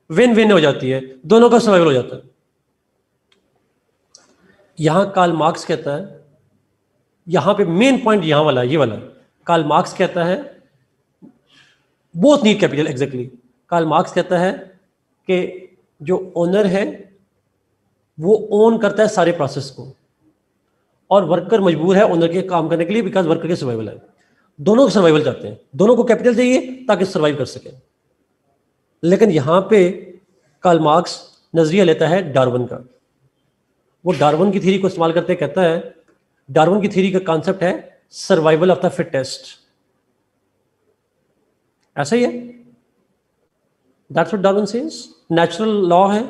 विन विन हो जाती है, दोनों का सर्वाइवल हो जाता है। यहां कार्ल मार्क्स कहता है, यहां पे मेन पॉइंट यहां वाला, ये वाला। कार्ल मार्क्स कहता है both need capital. Exactly, Karl Marx कहता है कि जो ओनर है वो ओन करता है सारे प्रोसेस को और वर्कर मजबूर है ओनर के काम करने के लिए, बिकॉज वर्कर के सर्वाइवल है। दोनों को सर्वाइवल चाहते हैं, दोनों को कैपिटल चाहिए ताकि सर्वाइव कर सके। लेकिन यहां पे कार्ल मार्क्स नजरिया लेता है डार्विन का। वो डार्विन की थ्योरी को इस्तेमाल करते कहता है, डार्विन की थ्योरी का कॉन्सेप्ट है सर्वाइवल ऑफ द फिटेस्ट। ऐसा ही है, that's what Darwin says. Natural law है,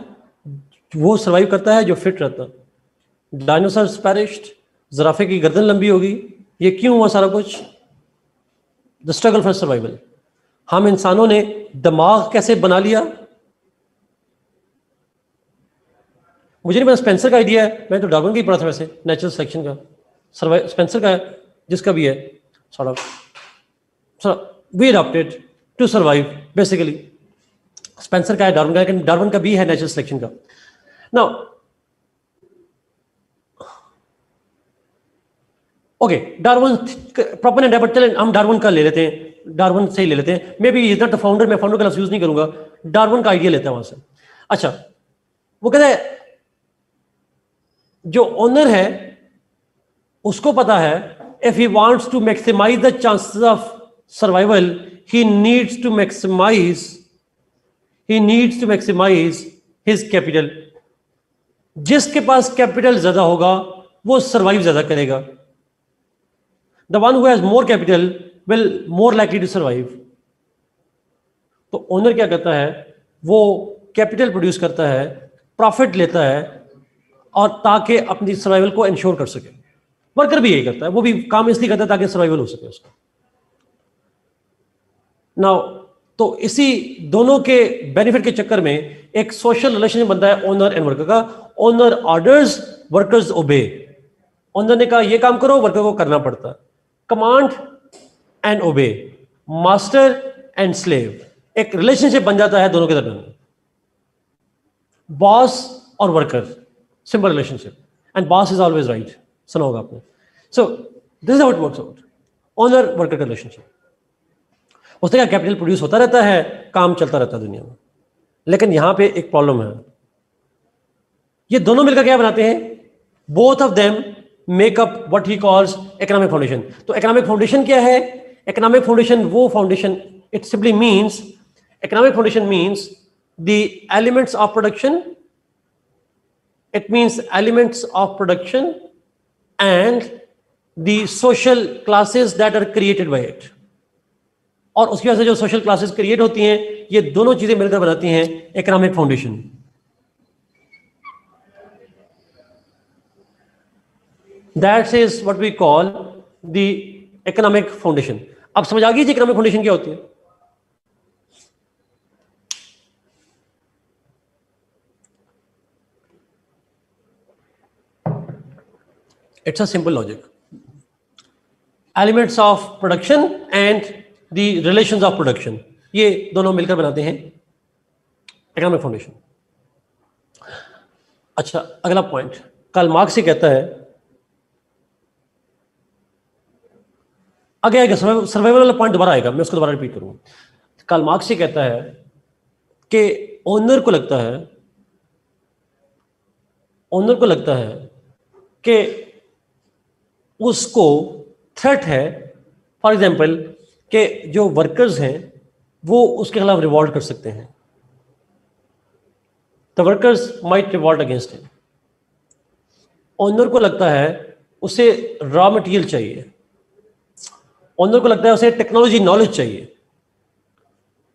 वो सर्वाइव करता है जो फिट रहता। डायनासोर्स पेरिश्ड, ज़राफे की गर्दन लंबी होगी। ये क्यों हुआ सारा कुछ? The struggle for survival. हम इंसानों ने दिमाग कैसे बना लिया? मुझे नहीं पता, स्पेंसर का आइडिया है, मैं तो डार्विन का ही पढ़ा था वैसे, नेचुरल सिलेक्शन का। स्पेंसर का है, जिसका भी है, we adopted to survive basically. Spencer का है, डार्विन का है, लेकिन डार्विन का भी है नेचुरल सिलेक्शन का। नाउ ओके, डार्विन प्रोपोनेंट है, बट चलें हम डार्विन का ले लेते हैं, डार्विन से ही ले लेते हैं। May be is not the founder, मैं फाउंडर का लफ्ज़ यूज नहीं करूंगा, डार्विन का आइडिया लेते हैं वहां से। अच्छा, वो कहता है जो ओनर है उसको पता है if he wants to maximise the chances of survival, he needs to maximise his capital. जिसके पास कैपिटल ज्यादा होगा वो सर्वाइव ज्यादा करेगा। The one who has more capital will more likely to survive. तो ओनर क्या करता है, वो कैपिटल प्रोड्यूस करता है, प्रॉफिट लेता है, और ताकि अपनी सर्वाइवल को इंश्योर कर सके। वर्कर भी यही करता है, वो भी काम इसलिए करता है ताकि सर्वाइवल हो सके उसका। नाउ तो इसी दोनों के बेनिफिट के चक्कर में एक सोशल रिलेशनशिप बनता है ओनर एंड वर्कर का। Owner orders, workers obey. Owner ने कहा ये काम करो, वर्कर को करना पड़ता है। कमांड एंड ओबे, मास्टर एंड स्लेव, एक रिलेशनशिप बन जाता है दोनों के दरमियान, बॉस और worker, simple relationship, and boss is always right, सुना होगा आपने। So this is how it works out, owner worker का रिलेशनशिप। उससे क्या कैपिटल प्रोड्यूस होता रहता है, काम चलता रहता है दुनिया में। लेकिन यहां पे एक प्रॉब्लम है, ये दोनों मिलकर क्या बनाते हैं, both of them make up what he calls economic foundation. तो इकोनॉमिक फाउंडेशन क्या है? इकोनॉमिक फाउंडेशन वो foundation, it simply means, economic foundation means the elements of production, it means elements of production and the social classes that are created by it। और उसकी वजह से जो social classes create होती हैं, ये दोनों चीजें मिलकर बनाती हैं economic foundation. That is what we call the economic foundation. अब समझ आ गई इकोनॉमिक फाउंडेशन क्या होती है? It's a simple logic. Elements of production and the relations of production, ये दोनों मिलकर बनाते हैं इकोनॉमिक फाउंडेशन। अच्छा, अगला पॉइंट, कार्ल मार्क्स ये कहता है, आगे आएगा सर्वाइवल वाला पॉइंट दोबारा आएगा, मैं उसको दोबारा रिपीट करूंगा। कार्ल मार्क्स ये कहता है कि ओनर को लगता है कि उसको थ्रेट है, फॉर एग्जाम्पल, कि जो वर्कर्स हैं वो उसके खिलाफ रिवॉल्ट कर सकते हैं। The workers might revolt against him. Owner को लगता है उसे रॉ मटेरियल चाहिए, ओनर को लगता है उसे टेक्नोलॉजी नॉलेज चाहिए,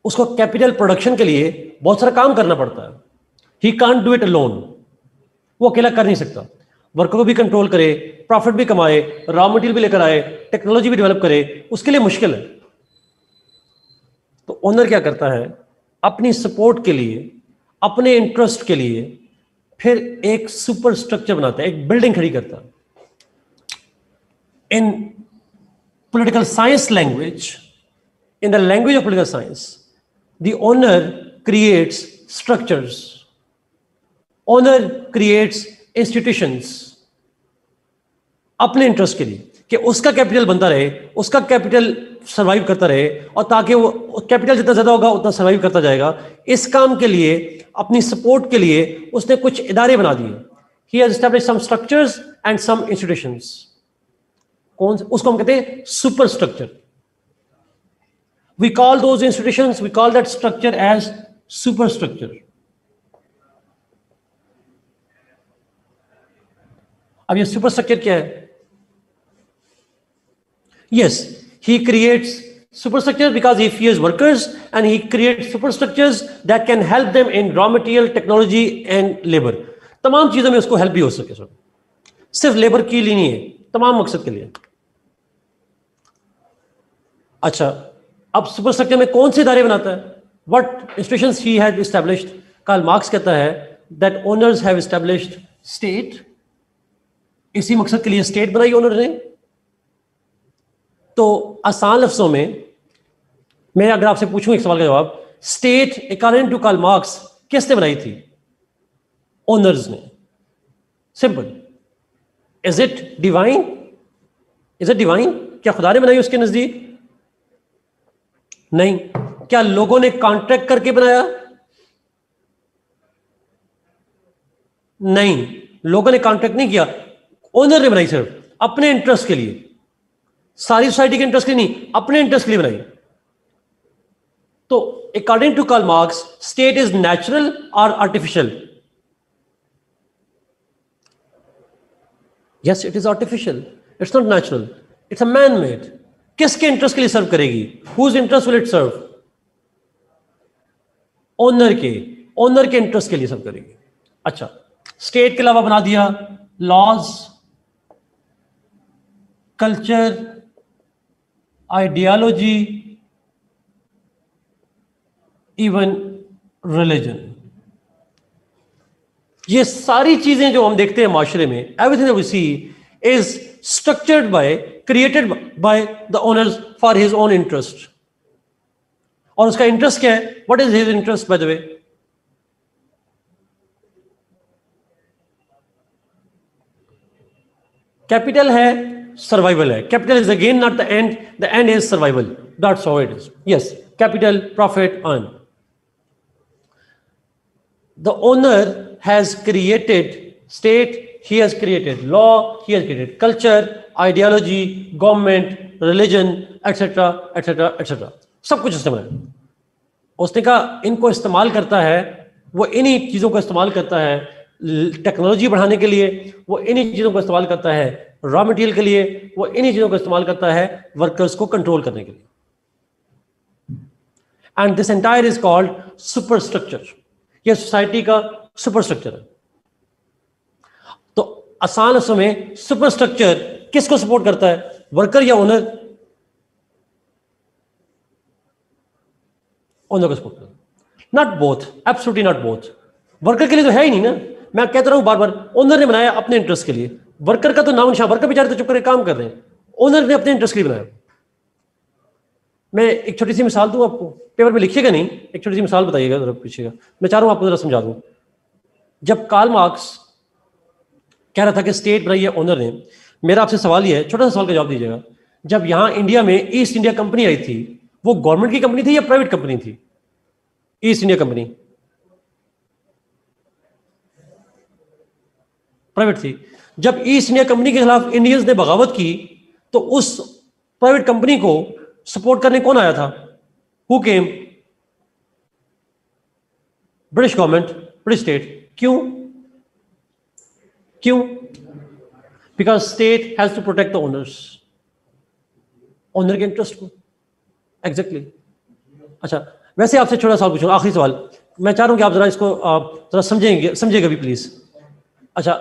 उसको कैपिटल प्रोडक्शन के लिए बहुत सारा काम करना पड़ता है। He can't do it alone, वो अकेला कर नहीं सकता। वर्कर को भी कंट्रोल करे, प्रॉफिट भी कमाए, रॉ मटेरियल भी लेकर आए, टेक्नोलॉजी भी डेवलप करे, उसके लिए मुश्किल है। तो ओनर क्या करता है, अपनी सपोर्ट के लिए, अपने इंटरेस्ट के लिए फिर एक सुपर स्ट्रक्चर बनाता है, एक बिल्डिंग खड़ी करता है। इन political science language, in the language of political science, the owner creates structures, owner creates institutions अपने इंटरेस्ट के लिए, कि उसका कैपिटल बनता रहे, उसका कैपिटल सर्वाइव करता रहे, और ताकि वो कैपिटल जितना ज्यादा होगा उतना सर्वाइव करता जाएगा। इस काम के लिए, अपनी सपोर्ट के लिए उसने कुछ इदारे बना दिए। He has established some structures and some institutions। कौन से? उसको हम कहते हैं super structure. We call those institutions, we call that structure as super structure. अब ये सुपर स्ट्रक्चर क्या है? Yes, he creates superstructure because he fears workers and he creates superstructures that can help them in raw material, technology and labor। तमाम चीजों में उसको help भी हो सके सर, सिर्फ लेबर के लिए नहीं है, तमाम मकसद के लिए। अच्छा, अब सुपरस्ट्रक्चर में कौन से इदारे बनाता है? What institutions he had established? Karl Marx कहता है that owners have established state. इसी मकसद के लिए स्टेट बनाई ओनर ने। तो आसान लफ्जों में मैं अगर आपसे पूछूं एक सवाल का जवाब, state according to Karl Marx किसने बनाई थी? ओनर्स ने। Simple. Is it divine? Is it divine? क्या खुदा ने बनाई उसके नजदीक? नहीं। क्या लोगों ने कॉन्ट्रैक्ट करके बनाया? नहीं, लोगों ने कॉन्ट्रैक्ट नहीं किया, ओनर ने बनाई सिर्फ अपने इंटरेस्ट के लिए, सारी सोसाइटी के इंटरेस्ट के लिए नहीं, अपने इंटरेस्ट के लिए बनाई। तो according to Karl Marx state is natural और artificial? Yes, it is artificial, it's not natural. It's a man made. किसके इंटरेस्ट के लिए सर्व करेगी? Whose interest will it serve? Owner के इंटरेस्ट के लिए सर्व करेगी। अच्छा, स्टेट के अलावा बना दिया laws, culture, ideology, even religion. ये सारी चीजें जो हम देखते हैं माशरे में, everything we see is structured by, created by the owners for his own interest. और उसका इंटरेस्ट क्या है? What is his interest by the way? Capital है, सर्वाइवल है। Capital is again not the end, the end is survival. That's how it is. Yes, capital, profit, earn. The owner has created state, he has created law, he has created culture, ideology, government, religion, etc., etc., etc. सब कुछ इस्तेमाल है। उसने कहा इनको इस्तेमाल करता है, वो इन्हीं चीज़ों को इस्तेमाल करता है टेक्नोलॉजी बढ़ाने के लिए, वो इन्हीं चीज़ों को इस्तेमाल करता है रॉ मटेरियल के लिए, वो इन्हीं चीज़ों को इस्तेमाल करता है वर्कर्स को कंट्रोल करने के लिए। And this entire is called super structure. यह सोसाइटी का सुपर स्ट्रक्चर है। तो आसान लफ्ज़ों में सुपर स्ट्रक्चर किसको सपोर्ट करता है? वर्कर या ओनर? ओनर को सपोर्ट करता है। Not both, absolutely not both. Worker के लिए तो है ही नहीं ना। मैं कहता रहूं बार बार, ओनर ने बनाया अपने इंटरेस्ट के लिए, वर्कर का तो नाम निशान, वर्कर बेचारे तो चुप करके काम कर रहे हैं, ओनर ने अपने इंटरेस्ट के लिए बनाया। मैं एक छोटी सी मिसाल दूं आपको, पेपर में लिखिएगा नहीं, एक छोटी सी मिसाल बताइएगा, जरा पूछिएगा। मैं चाह रहा हूं आपको जरा समझा दूं। जब कार्ल मार्क्स कह रहा था कि स्टेट बनाई है ओनर ने, मेरा आपसे सवाल ये है, छोटा सा सवाल का जवाब दीजिएगा। जब यहां इंडिया में ईस्ट इंडिया कंपनी आई थी, वो गवर्नमेंट की कंपनी थी या प्राइवेट कंपनी थी? ईस्ट इंडिया कंपनी प्राइवेट थी। जब ईस्ट इंडिया कंपनी के खिलाफ इंडियंस ने बगावत की, तो उस प्राइवेट कंपनी को सपोर्ट करने कौन आया था? Who came? British government, British state. क्यों? Because state has to protect the owners, owner के इंटरेस्ट को। एग्जैक्टली। अच्छा, वैसे आपसे छोटा सवाल पूछूंगा, आखिरी सवाल। मैं चाह रहा हूं कि आप जरा इसको जरा समझेगा भी प्लीज। अच्छा,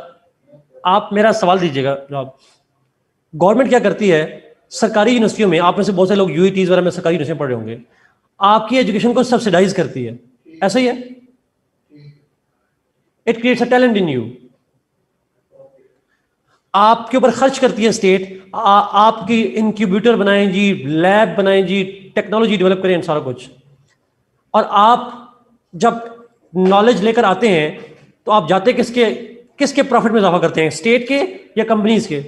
आप मेरा सवाल दीजिएगा जवाब। गवर्नमेंट क्या करती है? सरकारी यूनिवर्सिटियों में, आप में से बहुत से लोग यूईटीज वगैरह में सरकारी यूनिवर्सिटी में पढ़ रहे होंगे, आपकी एजुकेशन को सब्सिडाइज करती है। ऐसा ही है? It creates a talent in you. आपके ऊपर खर्च करती है स्टेट, आपकी इनक्यूबेटर बनाएं जी, लैब बनाएं जी, टेक्नोलॉजी डेवलप करें, सारा कुछ। और आप जब नॉलेज लेकर आते हैं तो आप जाते किसके प्रॉफिट में इजाफा करते हैं? स्टेट के या कंपनीज के?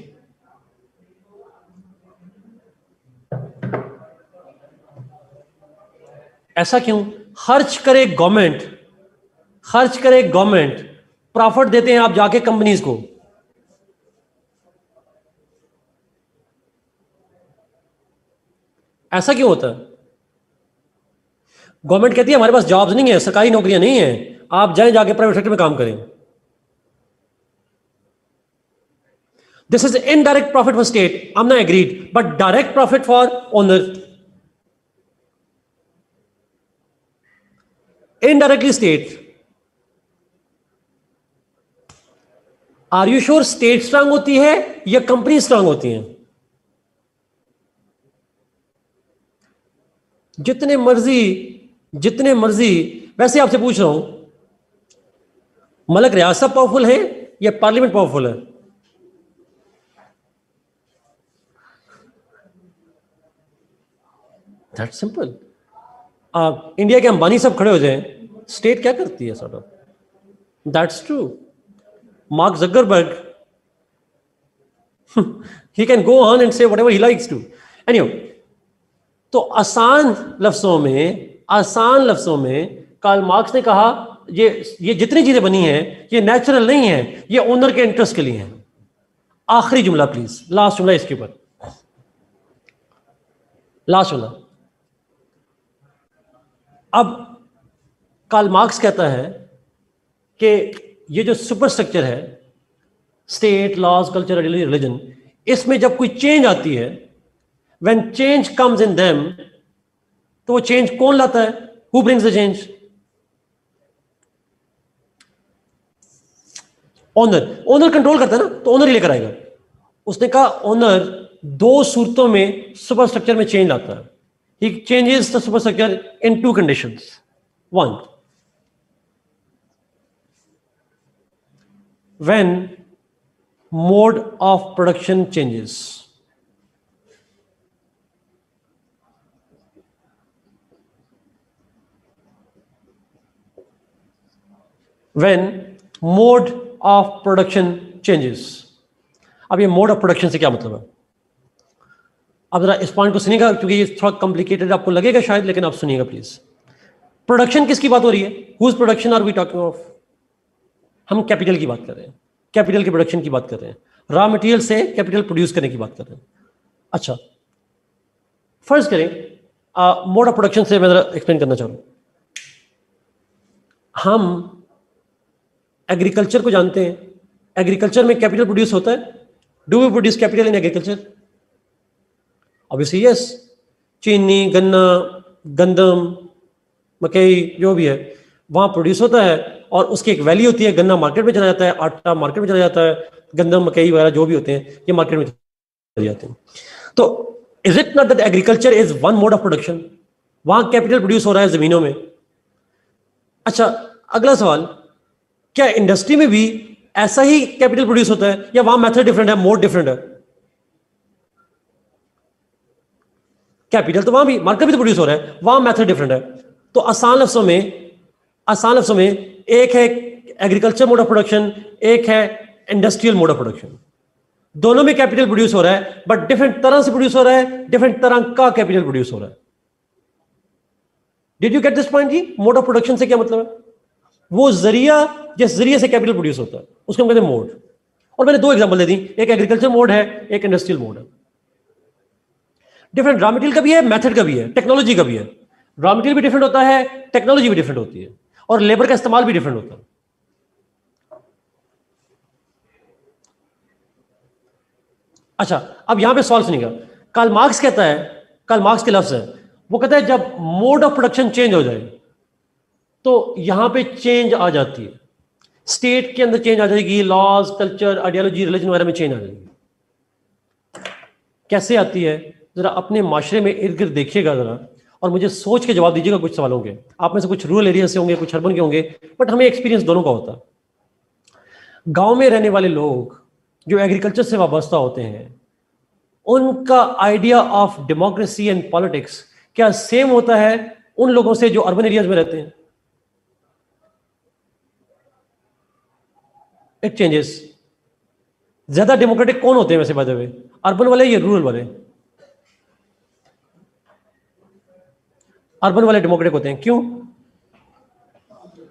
ऐसा क्यों? खर्च करे गवर्नमेंट, प्रॉफिट देते हैं आप जाके कंपनीज को। ऐसा क्यों होता है? गवर्नमेंट कहती है हमारे पास जॉब्स नहीं है, सरकारी नौकरियां नहीं है, आप जाएं जाके प्राइवेट सेक्टर में काम करें। This is indirect profit for state, I am not agreed, but direct profit for owner. Indirectly state. Are you sure state strong होती है या कंपनी स्ट्रांग होती है? जितने मर्जी। वैसे आपसे पूछ रहा हूं, मलक रियासत पावरफुल है या पार्लियामेंट पावरफुल है? That's simple. आप इंडिया के अंबानी सब खड़े हो जाएं, स्टेट क्या करती है? Sort of that's true. Mark Zuckerberg he can go on and say whatever he likes to. Anyway, तो आसान लफ्जों में कार्ल मार्क्स ने कहा ये जितनी चीजें बनी हैं ये नेचुरल नहीं है, ये ओनर के इंटरेस्ट के लिए हैं। आखिरी जुमला प्लीज, लास्ट जुमला इसके ऊपर, लास्ट जुमला। अब कार्ल मार्क्स कहता है कि ये जो सुपर स्ट्रक्चर है, स्टेट, लॉज, कल्चर, रिलीजन, इसमें जब कोई चेंज आती है when change comes in them, तो वो चेंज कौन लाता है? Who brings the change? Owner. Owner control करता है ना, तो ओनर ही लेकर आएगा। उसने कहा ओनर दो सूरतों में सुपर स्ट्रक्चर में चेंज लाता है। He changes the superstructure in two conditions. One, when mode of production changes. When mode of production changes. अब ये मोड ऑफ प्रोडक्शन से क्या मतलब है? अब जरा इस पॉइंट को सुनिएगा, क्योंकि ये थोड़ा कॉम्प्लिकेटेड आपको लगेगा शायद, लेकिन आप सुनिएगा प्लीज। प्रोडक्शन किसकी बात हो रही है? Whose production are we talking of? हम कैपिटल की बात कर रहे हैं, कैपिटल के प्रोडक्शन की बात कर रहे हैं, रॉ मटेरियल से कैपिटल प्रोड्यूस करने की बात कर रहे हैं। अच्छा, फर्ज करें मोड ऑफ प्रोडक्शन से मैं जरा एक्सप्लेन करना चाह रहा हूं। हम एग्रीकल्चर को जानते हैं, एग्रीकल्चर में कैपिटल प्रोड्यूस होता है। Do we produce capital in agriculture? Obviously yes. चीनी, गन्ना, गंदम, मकई, जो भी है वहां प्रोड्यूस होता है और उसकी एक वैल्यू होती है। गन्ना मार्केट में चला जाता है, आटा मार्केट में चला जाता है, गंदम, मकई वगैरह जो भी होते हैं ये मार्केट में चले जाते हैं। तो is it not that agriculture is one mod of production? वहां कैपिटल प्रोड्यूस हो रहा है जमीनों में। अच्छा, अगला सवाल, क्या इंडस्ट्री में भी ऐसा ही कैपिटल प्रोड्यूस होता है या वहां मेथड डिफरेंट है, मोड डिफरेंट है? कैपिटल तो वहां भी, मार्केट भी तो प्रोड्यूस हो रहा है, वहां मेथड डिफरेंट है। तो आसान लफ्जों में एक है एग्रीकल्चर मोड ऑफ प्रोडक्शन, एक है इंडस्ट्रियल मोड ऑफ प्रोडक्शन। दोनों में कैपिटल प्रोड्यूस हो रहा है, बट डिफरेंट तरह से प्रोड्यूस हो रहा है, डिफरेंट तरह का कैपिटल प्रोड्यूस हो रहा है। Did you get this point जी? मोड ऑफ प्रोडक्शन से क्या मतलब है? वो जरिया जिस जरिए से कैपिटल प्रोड्यूस होता है उसको हम कहते हैं मोड। और मैंने दो एग्जांपल दे दी, एक एग्रीकल्चर मोड है, एक इंडस्ट्रियल मोड है। डिफरेंट रॉ मटेरियल का भी है, मेथड का भी है, टेक्नोलॉजी का भी है। रॉ मटेरियल भी डिफरेंट होता है, टेक्नोलॉजी भी डिफरेंट होती है, और लेबर का इस्तेमाल भी डिफरेंट होता है। अच्छा, अब यहां पे सवाल सुनिएगा। कार्ल मार्क्स कहता है, कार्ल मार्क्स के लफ्ज है, वो कहता है जब मोड ऑफ प्रोडक्शन चेंज हो जाए तो यहां पे चेंज आ जाती है, स्टेट के अंदर चेंज आ जाएगी, लॉज, कल्चर, आइडियोलॉजी, रिलीजन वगैरह में चेंज आ जाएगी। कैसे आती है? जरा अपने माशरे में इर्द गिर्द देखिएगा जरा, और मुझे सोच के जवाब दीजिएगा कुछ सवालों के। आप में से कुछ रूरल एरिया से होंगे, कुछ अर्बन के होंगे, बट हमें एक्सपीरियंस दोनों का होता है। गांव में रहने वाले लोग जो एग्रीकल्चर से वाबस्ता होते हैं, उनका idea of democracy and politics क्या सेम होता है उन लोगों से जो अर्बन एरियाज में रहते हैं? It changes. ज्यादा डेमोक्रेटिक कौन होते हैं वैसे बाय द वे, अर्बन वाले या रूरल वाले? अर्बन वाले डेमोक्रेटिक होते हैं। क्यों?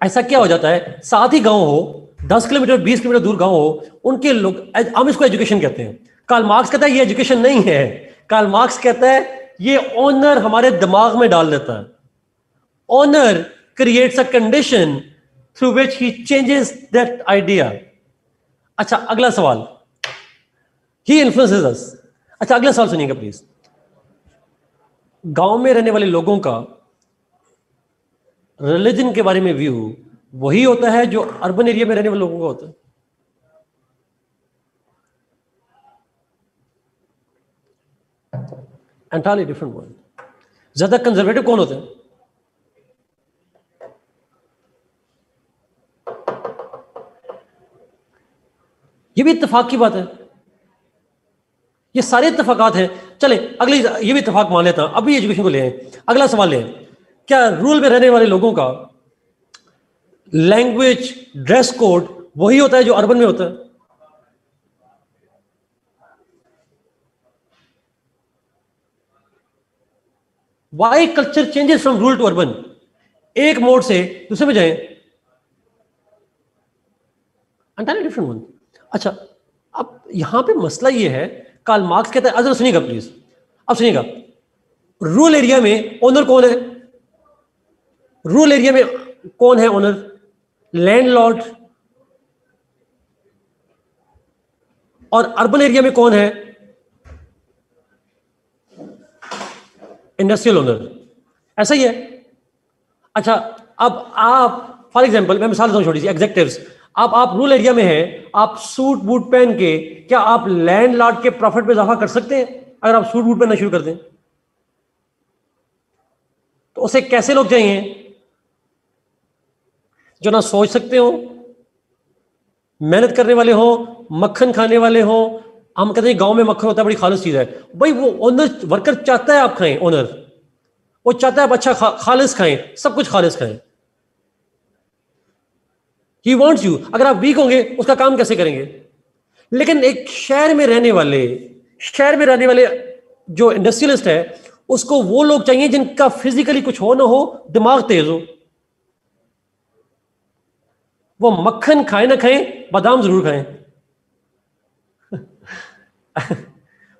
ऐसा क्या हो जाता है, साथ ही गांव हो, 10 किलोमीटर 20 किलोमीटर दूर गांव हो, उनके लोग, हम इसको एजुकेशन कहते हैं। कार्ल मार्क्स कहता है ये एजुकेशन नहीं है। कार्ल मार्क्स कहता है ये ओनर हमारे दिमाग में डाल देता है। Owner creates a condition through which he changes that idea. अच्छा, अगला सवाल, ही इन्फ्लुएंसेस अस। अच्छा, अगला सवाल सुनिएगा प्लीज। गांव में रहने वाले लोगों का रिलीजन के बारे में व्यू वही होता है जो अर्बन एरिया में रहने वाले लोगों का होता है? Entirely different one. ज्यादा कंजर्वेटिव कौन होते हैं? ये भी इत्तेफाक की बात है, ये सारे इत्तेफाकात हैं। चले अगली, ये भी इत्तेफाक मान लेता हूं, अभी एजुकेशन को ले आए। अगला सवाल ले, क्या रूरल में रहने वाले लोगों का लैंग्वेज, ड्रेस कोड वही होता है जो अर्बन में होता है? Why culture changes from rural to urban? एक मोड से दूसरे में जाए, एंटायरली डिफरेंट वन। अच्छा, अब यहां पे मसला ये है, कार्ल मार्क्स कहता है, अगर सुनिएगा प्लीज, अब सुनिएगा, रूरल एरिया में ओनर कौन है? रूरल एरिया में कौन है ओनर? लैंडलॉर्ड। और अर्बन एरिया में कौन है? इंडस्ट्रियल ओनर, ऐसा ही है। अच्छा, अब आप फॉर एग्जांपल मैं मिसाल दूं छोटी सी, एग्जेक्टिव्स, आप रूरल एरिया में हैं, आप सूट बूट पहन के क्या आप लैंडलॉर्ड के प्रॉफिट में इजाफा कर सकते हैं? अगर आप सूट बूट पहनना शुरू कर दें तो उसे कैसे लोग चाहिए जो ना सोच सकते हो, मेहनत करने वाले हो, मक्खन खाने वाले हो। हम कहते हैं गांव में मक्खन होता है, बड़ी खालिस चीज है भाई। वो ओनर वर्कर चाहता है आप खाएं, ओनर वो चाहता है आप अच्छा खालिस खाएं, सब कुछ खालिस खाएं। He wants you. अगर आप वीक होंगे उसका काम कैसे करेंगे? लेकिन एक शहर में रहने वाले जो इंडस्ट्रियलिस्ट है, उसको वो लोग चाहिए जिनका फिजिकली कुछ हो ना हो, दिमाग तेज हो। वो मक्खन खाए ना खाए, बादाम जरूर खाएं।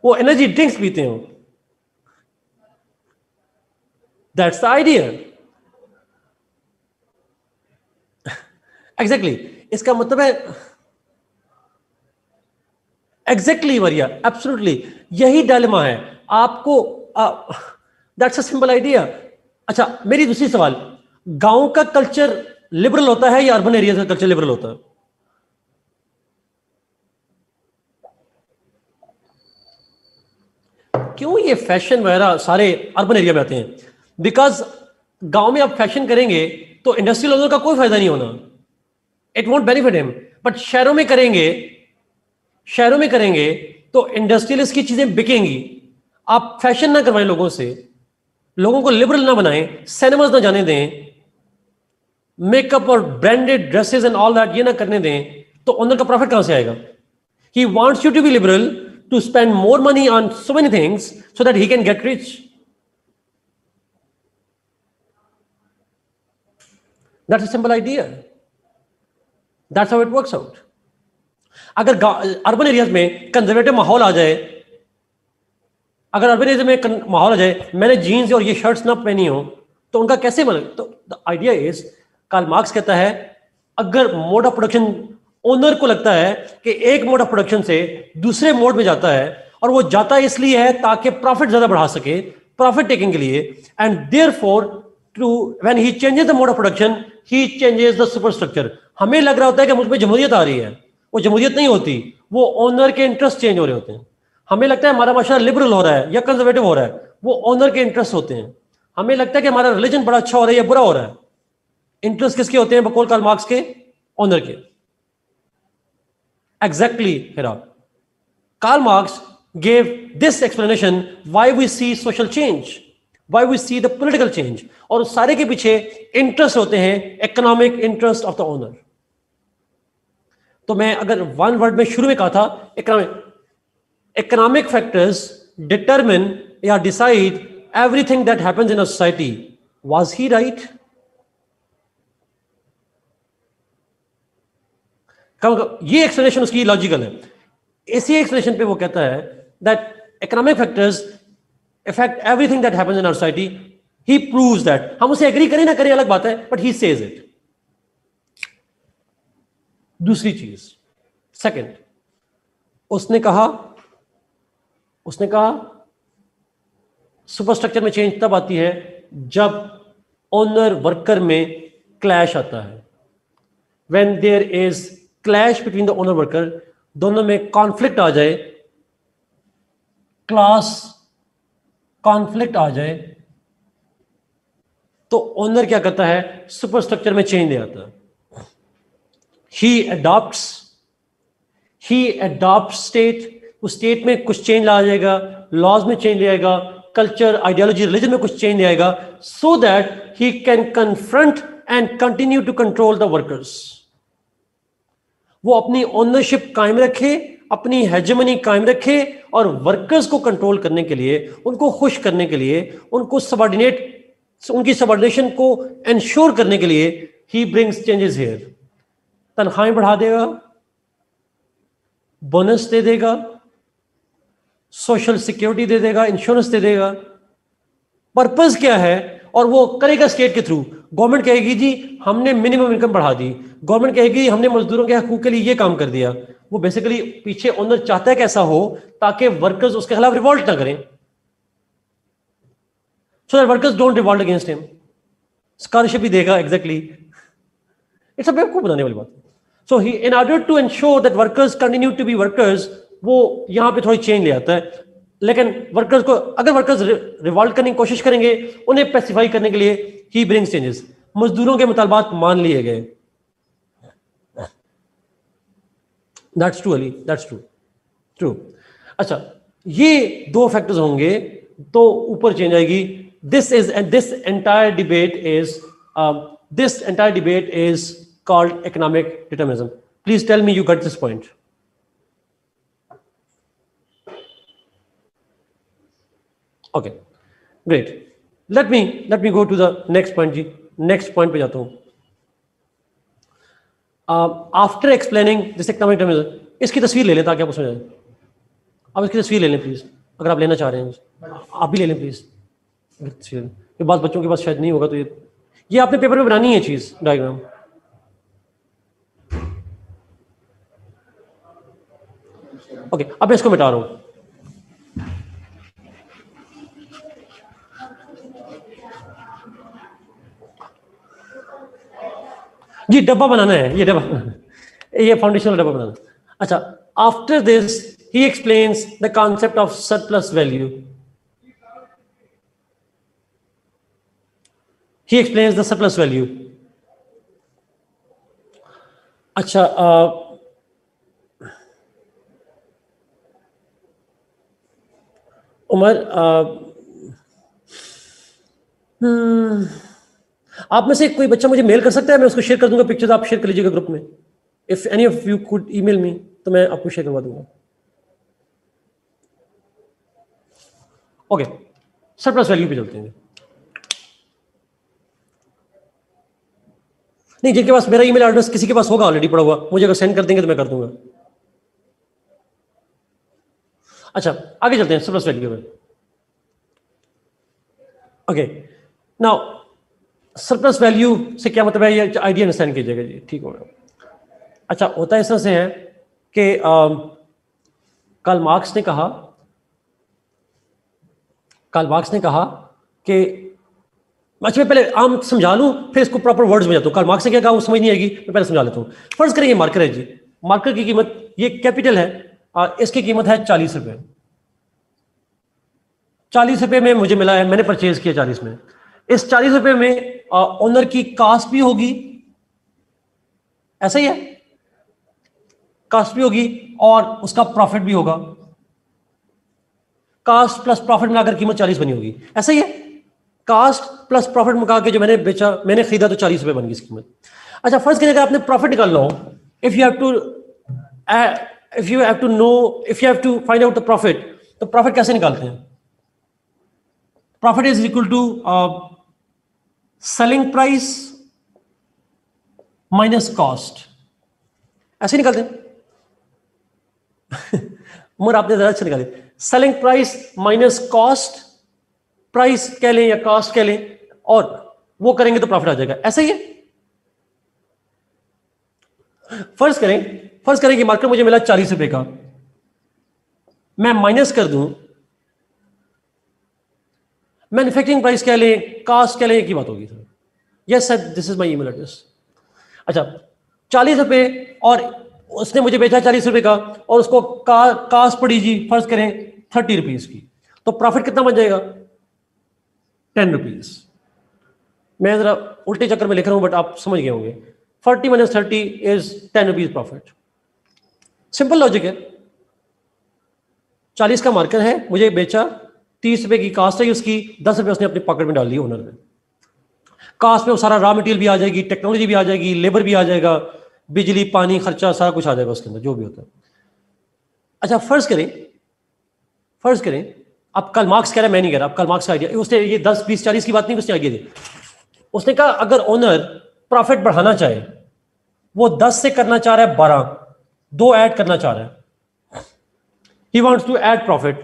वो एनर्जी ड्रिंक्स पीते हो। That's the idea. एग्जैक्टली, इसका मतलब है एग्जैक्टली वरिया, एब्सोल्युटली यही डायलेमा है आपको। That's a simple idea. अच्छा, मेरी दूसरी सवाल, गांव का कल्चर लिबरल होता है या अर्बन एरिया का कल्चर लिबरल होता है? क्यों ये फैशन वगैरह सारे अर्बन एरिया में आते हैं? बिकॉज गांव में आप फैशन करेंगे तो इंडस्ट्रियल ओनर का कोई फायदा नहीं होना, it won't benefit him. But शहरों में करेंगे तो इंडस्ट्रियलिस्ट की चीजें बिकेंगी। आप फैशन ना करवाएं लोगों से, लोगों को लिबरल ना बनाएं, सिनेमाज ना जाने दें, मेकअप और branded dresses and all that ये ना करने दें, तो ओनर का प्रॉफिट कहां से आएगा? He wants you to be liberal to spend more money on so many things so that he can get rich. That's a simple idea. That's how it works out. अगर urban areas में conservative माहौल आ जाए, अगर urban area में माहौल आ जाए, मैंने जीन्स और ये शर्ट्स ना पहनी हो, तो उनका कैसे बने? तो the idea is, Karl Marx कहता है, अगर मोड ऑफ प्रोडक्शन ओनर को लगता है कि एक मोड ऑफ प्रोडक्शन से दूसरे मोड में जाता है, और वो जाता इसलिए है ताकि प्रॉफिट ज्यादा बढ़ा सके, प्रॉफिट टेकिंग के लिए, and therefore to when he changes the mode of production he changes the superstructure. हमें लग रहा होता है कि मुझ में जमहूरियत आ रही है, वो जमहूरियत नहीं होती, वो ओनर के इंटरेस्ट चेंज हो रहे होते हैं। हमें लगता है हमारा माशरा लिबरल हो रहा है या कंजर्वेटिव हो रहा है, वो ओनर के इंटरेस्ट होते हैं। हमें लगता है कि हमारा रिलीजन बड़ा अच्छा हो रहा है या बुरा हो रहा है, इंटरेस्ट किसके होते हैं? बकौल कार्ल मार्क्स के, ओनर के। Exactly Hira, Karl Marx gave this explanation why we see social change, why we see the political change, और उस सारे के पीछे इंटरेस्ट होते हैं, economic interest of the owner. तो मैं अगर वन वर्ड में शुरू में कहा था, economic factors determine or decide everything that happens in a society. Was he right? ये एक्सप्लेनेशन उसकी लॉजिकल है। इसी एक्सप्लेनेशन पे वो कहता है that economic factors affect everything that happens in our society. He proves that. हम उसे एग्री करें ना करें अलग बात है, but he says it. दूसरी चीज, सेकंड, उसने कहा सुपरस्ट्रक्चर में चेंज तब आती है जब ओनर वर्कर में क्लैश आता है। When there is clash between the owner worker, दोनों में कॉन्फ्लिक्ट आ जाए, क्लास कॉन्फ्लिक्ट आ जाए, तो ओनर क्या करता है? सुपरस्ट्रक्चर में चेंज ले आता है। ही अडॉप्ट स्टेट, उस स्टेट में कुछ चेंज ला जाएगा, लॉज में चेंज ले आएगा, कल्चर, आइडियोलॉजी, रिलीजन में कुछ चेंज ले आएगा, so that he can confront and continue to control the workers. वो अपनी ओनरशिप कायम रखे, अपनी हेजेमनी कायम रखे, और वर्कर्स को कंट्रोल करने के लिए, उनको खुश करने के लिए, उनको उनकी सबऑर्डिनेशन को इंश्योर करने के लिए ही ब्रिंग्स चेंजेस हियर। तनख्वाहें बढ़ा देगा, बोनस दे देगा, सोशल सिक्योरिटी दे देगा, इंश्योरेंस दे देगा। पर्पस क्या है? और वो करेगा स्टेट के थ्रू। गवर्नमेंट कहेगी जी हमने मिनिमम इनकम बढ़ा दी, गवर्नमेंट कहेगी हमने मजदूरों के हकूक के लिए ये काम कर दिया। वो बेसिकली पीछे ओनर चाहता है कि ऐसा हो ताकि वर्कर्स उसके खिलाफ रिवोल्ट ना करें। so that workers don't revolt against him. Scholarship भी देगा exactly. It's a बेवकूफ बनाने वाली बात. So he, in order to ensure that workers continue to be workers, वो यहाँ पे थोड़ी चेंज ले आता है. लेकिन वर्कर्स को, अगर वर्कर्स रिवॉल्ट करने की कोशिश करेंगे, उन्हें पैसिफाई करने के लिए ही ब्रिंग्स चेंजेस. मजदूरों के मुतालबात मान लिए गए. That's true, Ali. That's true. True. अच्छा, ये दो फैक्टर्स होंगे तो ऊपर चेंज आएगी. This entire debate is called economic determinism. Please tell me you got this point. Okay, great. Let me go to the next point ji. Next point पे जाता हूँ. After explaining this economic determinism, इसकी तस्वीर ले लें ताकि आपको समझ आए. आप इसकी तस्वीर ले लें प्लीज, अगर आप लेना चाह रहे हैं. आप भी ले लें प्लीज. ये बात बच्चों के पास शायद नहीं होगा, तो ये आपने पेपर में बनानी है चीज, डायग्राम. ओके, अब मैं इसको मिटा रहा हूं. जी डब्बा बनाना है, ये डब्बा, ये फाउंडेशनल डब्बा बनाना. अच्छा, after this he explains the concept of surplus value. He explains the surplus value. अच्छा, उमर, आप में से कोई बच्चा मुझे मेल कर सकता है? मैं उसको शेयर कर दूंगा पिक्चर्स, आप शेयर कर लीजिएगा ग्रुप में. If any of you could email me, तो मैं आपको शेयर करवा दूंगा. ओके, सरप्लस वैल्यू पे चलते हैं. नहीं, जिनके पास मेरा ईमेल एड्रेस किसी के पास होगा ऑलरेडी पड़ा हुआ, मुझे अगर सेंड कर देंगे तो मैं कर दूंगा. अच्छा, आगे चलते हैं सरप्लस वैल्यू पे. ओके, नाउ सरप्लस वैल्यू से क्या मतलब है, ये आइडिया अंडरस्टैंड कीजिएगा जी, ठीक होगा. अच्छा, होता है इस तरह से है कि कार्ल मार्क्स ने कहा कि, अच्छा मैं पहले आम समझा लूं फिर इसको प्रॉपर वर्ड्स में जाता हूं. कार्ल मार्क्स ने क्या कहा वो समझ नहीं आएगी, मैं पहले समझा लेता हूं. फर्ज करें ये मार्कर है जी. मार्कर की कीमत, ये कैपिटल है, इसकी कीमत है 40 रुपए. 40 रुपए में मुझे मिला है, मैंने परचेज किया 40 में. इस 40 रुपए में ओनर की कास्ट भी होगी, ऐसा ही है, कास्ट भी होगी और उसका प्रॉफिट भी होगा. कास्ट प्लस प्रॉफिट मिलाकर कीमत 40 बनी होगी, ऐसा ही है. कास्ट प्लस प्रॉफिट मुका के जो मैंने बेचा, मैंने खरीदा तो 40 रुपए बन गई इसकी कीमत. अच्छा, फर्स्ट करिए अगर आपने प्रॉफिट निकालना हो, if you have to find out the profit, तो प्रॉफिट कैसे निकालते हैं? Profit is equal to selling price minus cost. ऐसे निकालते हैं. मगर आपने जरा अच्छा निकाले. Selling price minus cost, price कह लें या कॉस्ट कह लें, और वो करेंगे तो प्रॉफिट आ जाएगा. ऐसा ही है. फर्ज करें कि मार्केट मुझे मिला 40 रुपए का, मैं माइनस कर दूं, मैन्युफैक्चरिंग प्राइस कह लें, कॉस्ट कह लें, एक ही बात होगी. Yes sir, this is my email address. अच्छा, 40 रुपए और उसने मुझे बेचा 40 रुपए का, और उसको कॉस्ट पड़ी जी फर्ज करें 30 रुपीज की, तो प्रॉफिट कितना बन जाएगा? 10 रुपीज. मैं जरा उल्टे चक्कर में लिख रहा हूं बट आप समझ गए होंगे. 40 minus 30 is 10 rupees profit. Simple logic है. 40 का मार्कर है, मुझे बेचा, 30 रुपए की कास्ट है उसकी, 10 रुपए उसने अपनी पॉकेट में डाल दिए ओनर ने. कास्ट में वो सारा रॉ मटेरियल भी आ जाएगी, टेक्नोलॉजी भी आ जाएगी, लेबर भी आ जाएगा, बिजली पानी खर्चा सारा कुछ आ जाएगा उसके अंदर, जो भी होता है. अच्छा, फर्ज करें अब कार्ल मार्क्स कह रहा है, मैं नहीं कह रहा, अब कार्ल मार्क्स का आइडिया, उसने ये 10 20 40 की बात नहीं, उसने आइडिया दी. उसने कहा अगर ओनर प्रॉफिट बढ़ाना चाहे, वो 10 से करना चाह रहा है 12, 2 ऐड करना चाह रहा है. He wants to add profit.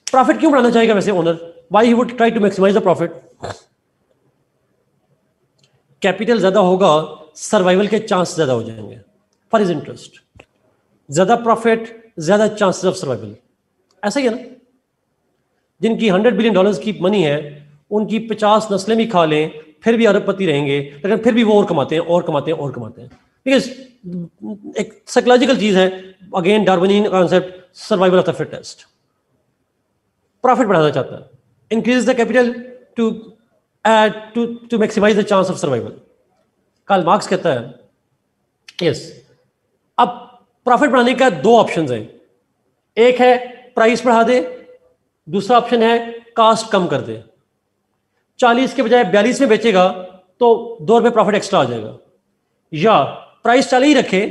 Profit क्यों बढ़ाना चाहेगा वैसे owner? Why he would try to maximise the profit? Capital ज्यादा होगा, सर्वाइवल के चांस ज्यादा हो जाएंगे. फॉर हिज इंटरेस्ट, ज्यादा प्रॉफिट, ज्यादा चांसेस ऑफ सर्वाइवल. ऐसा ही है ना. जिनकी $100 बिलियन की मनी है, उनकी 50 नस्लें भी खा लें फिर भी अरबपति रहेंगे, लेकिन फिर भी वो और कमाते हैं और कमाते हैं और कमाते हैं। बिकॉज एक साइकोलॉजिकल चीज है, again Darwinian concept, survival of the fittest. Profit बढ़ाना चाहता है, increase the capital to to maximise the chance of survival. Karl Marx कहता है यस, अब प्रॉफिट बढ़ाने का दो ऑप्शंस हैं, एक है प्राइस बढ़ा दे, दूसरा ऑप्शन है कास्ट कम कर दे। 40 के बजाय 42 में बेचेगा तो 2 रुपए प्रॉफिट एक्स्ट्रा आ जाएगा, या प्राइस 40 ही रखे,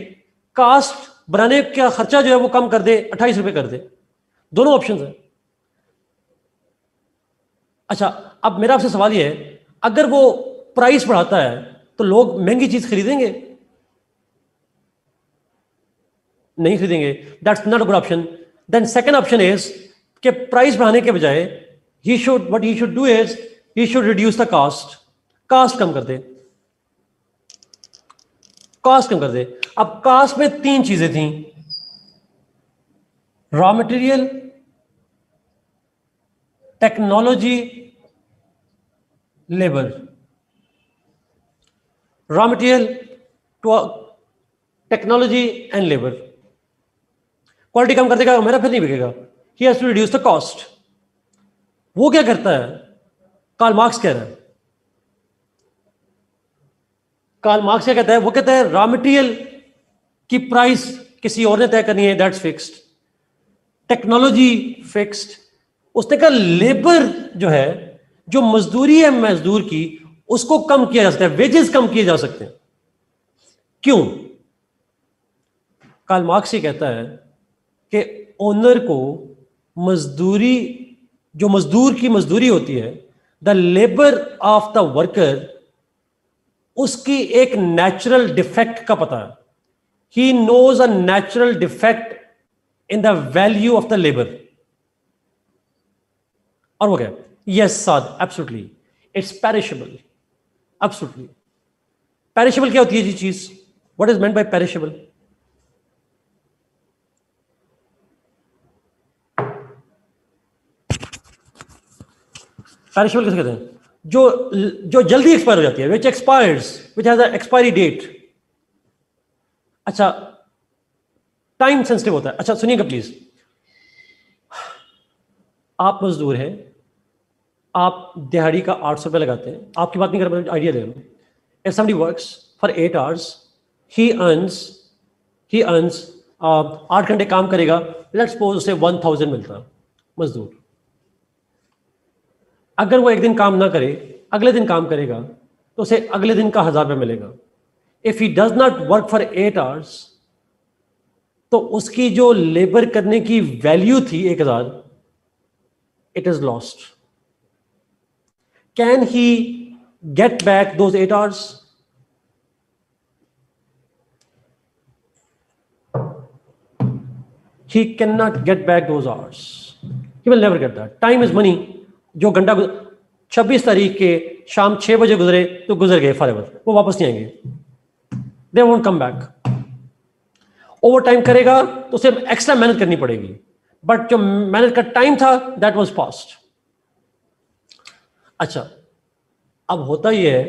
कास्ट बनाने का खर्चा जो है वो कम कर दे, 28 रुपए कर दे। दोनों ऑप्शन है। अच्छा, अब मेरा आपसे सवाल ये है, अगर वो प्राइस बढ़ाता है तो लोग महंगी चीज खरीदेंगे? नहीं खरीदेंगे। That's not a good option. Then second option is कि प्राइस बढ़ाने के बजाय what he should do is he should reduce the cost, cost कम कर दे, कास्ट कम कर दे। अब कास्ट में 3 चीजें थी, raw material, technology, labour. Raw material, technology and labour. Quality कम कर देगा मेरा, फिर नहीं बिकेगा। He has to reduce the cost. वो क्या करता है? कार्ल मार्क्स कह रहा है, कार्ल मार्क्स क्या कहता है? वो कहता है रॉ मटेरियल की प्राइस किसी और ने तय करनी है, दैट्स फिक्स्ड। Technology fixed. उसने कहा लेबर जो है, जो मजदूरी है मजदूर की, उसको कम किया जा सकता है, वेजेस कम किए जा सकते हैं। क्यों? कार्ल मार्क्स ये कहता है कि ओनर को मजदूरी, जो मजदूर की मजदूरी होती है, the labour of the worker, उसकी एक नेचुरल डिफेक्ट का पता है। He knows a natural defect in the value of the labour. और वो क्या? Yes Saad, absolutely, it's perishable. Absolutely perishable क्या होती है जी चीज? What is meant by perishable? Perishable किसे कहते हैं? जो जल्दी एक्सपायर हो जाती है, which expires, which has a expiry date. अच्छा, टाइम सेंसिटिव होता है। अच्छा सुनिएगा प्लीज, आप मजदूर हैं, आप दिहाड़ी का 800 रुपये लगाते हैं। आपकी बात नहीं कर रहा, आइडिया दे रहा हूं। If somebody works for 8 hours, he earns 8 घंटे काम करेगा, लेट्स सपोज उसे 1000 मिलता है मजदूर। अगर वो एक दिन काम ना करे, अगले दिन काम करेगा, तो उसे अगले दिन का 1000 रुपये मिलेगा। If he does not work for 8 hours, तो उसकी जो लेबर करने की वैल्यू थी 1000, it is lost. Can he get back those 8 hours? He cannot get back those hours. He will never get that. Time is money. जो घंटा 26 तारीख के शाम 6 बजे गुजरे तो गुजर गए फॉरएवर, वो वापस नहीं आएंगे। They won't come back. Over time करेगा तो उसे एक्स्ट्रा मेहनत करनी पड़ेगी, बट जो मेहनत का टाइम था दैट वाज पास्ट। अच्छा, अब होता ही है,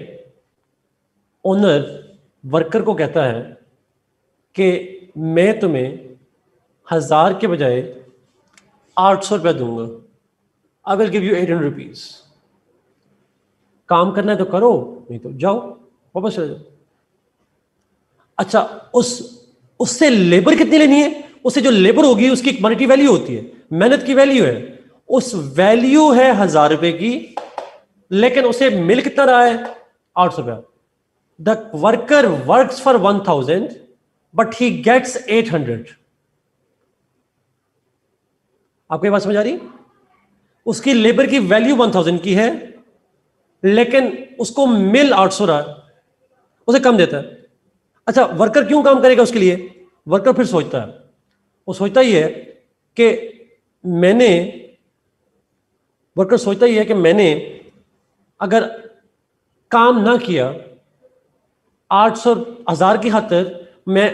ओनर वर्कर को कहता है कि मैं तुम्हें 1000 के बजाय 800 रुपया दूंगा, I will give you 800 rupees. काम करना है तो करो, नहीं तो जाओ, वापस चले जाओ। अच्छा, उससे लेबर कितनी लेनी है? उससे जो लेबर होगी उसकी एक मॉनेटरी वैल्यू होती है, मेहनत की वैल्यू है। उस वैल्यू है 1000 रुपए की, लेकिन उसे मिल कितना रहा है? 800 रुपया। The worker works for 1000 but he gets 800। आपको ये बात समझ आ रही? उसकी लेबर की वैल्यू 1000 की है, लेकिन उसको मिल 800 रहा है, उसे कम देता है। अच्छा, वर्कर क्यों काम करेगा उसके लिए? वर्कर फिर सोचता है, वो सोचता ही है कि मैंने अगर काम ना किया, 1000 की खातिर मैं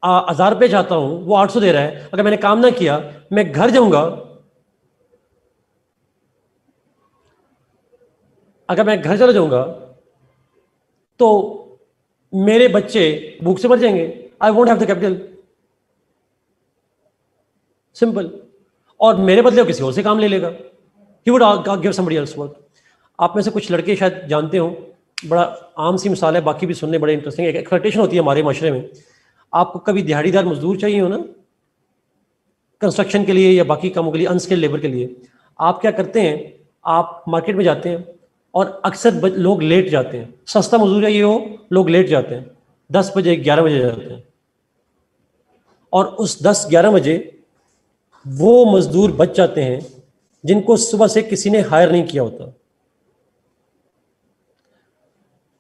1000 रुपये चाहता हूं, वो 800 दे रहा है, अगर मैंने काम ना किया मैं घर जाऊंगा अगर मैं घर चला जाऊंगा तो मेरे बच्चे भूख से मर जाएंगे, I won't have the capital, simple. और मेरे बदले वो किसी और से काम ले लेगा, he would give somebody else work. आप में से कुछ लड़के शायद जानते हो, बड़ा आम सी मिसाल है, बाकी भी सुनने बड़े इंटरेस्टिंग। एक एक्सपेक्टेशन होती है हमारे माशरे में, आपको कभी दिहाड़ीदार मजदूर चाहिए हो ना, कंस्ट्रक्शन के लिए या बाकी कामों के लिए, अनस्किल्ड लेबर के लिए, आप क्या करते हैं, आप मार्केट में जाते हैं और अक्सर लोग लेट जाते हैं, सस्ता मजदूर चाहिए हो, लोग लेट जाते हैं, 10 बजे 11 बजे जाते हैं, और उस 10-11 बजे वो मजदूर बच जाते हैं जिनको सुबह से किसी ने हायर नहीं किया होता।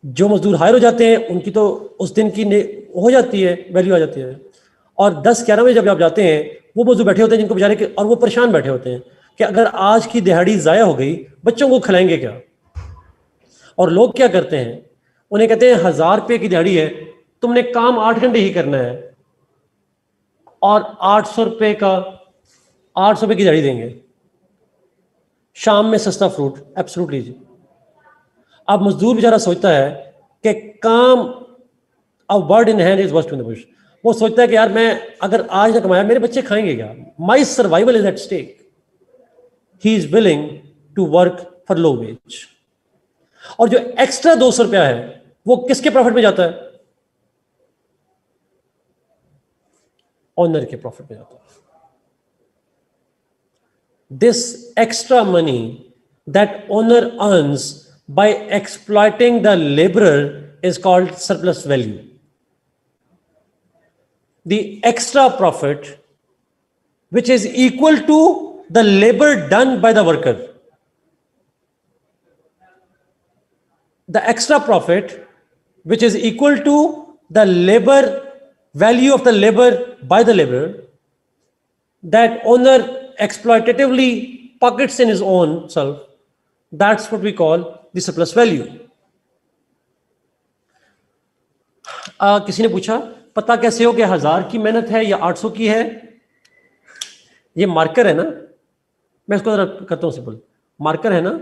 जो मजदूर हायर हो जाते हैं उनकी तो उस दिन की हो जाती है, वैल्यू आ जाती है। और 10-11 बजे जब आप जाते हैं, वो मजदूर बैठे होते हैं जिनको बेचारे के, और वो परेशान बैठे होते हैं कि अगर आज की दिहाड़ी ज़ाया हो गई, बच्चों को खिलाएंगे क्या। और लोग क्या करते हैं, उन्हें कहते हैं 1000 रुपये की दिहाड़ी है, तुमने काम 8 घंटे ही करना है, और 800 रुपये का 800 रुपये की दिहाड़ी देंगे, शाम में सस्ता फ्रूट, एब्सोल्युटली जी। अब मजदूर बेचारा सोचता है कि काम, a bird in hand is worst in the Bush. वो सोचता है कि यार मैं अगर आज ना कमाया, मेरे बच्चे खाएंगे क्या, my survival is at stake. He is willing to work for low wage. और जो एक्स्ट्रा 200 रुपया है वो किसके प्रॉफिट में जाता है, ओनर के प्रॉफिट में जाता है। This extra money that owner earns by exploiting the laborer is called surplus value. The extra profit which is equal to the labor done by the worker. The extra profit which is equal to the labor value of the labor by the laborer, that owner exploitatively pockets in his own self, that's what we call the surplus value. किसी ने पूछा पता कैसे हो कि 1000 की मेहनत है या 800 की है। ये मार्कर है ना, मैं इसको जरा करता हूं सिंपल। मार्कर है ना,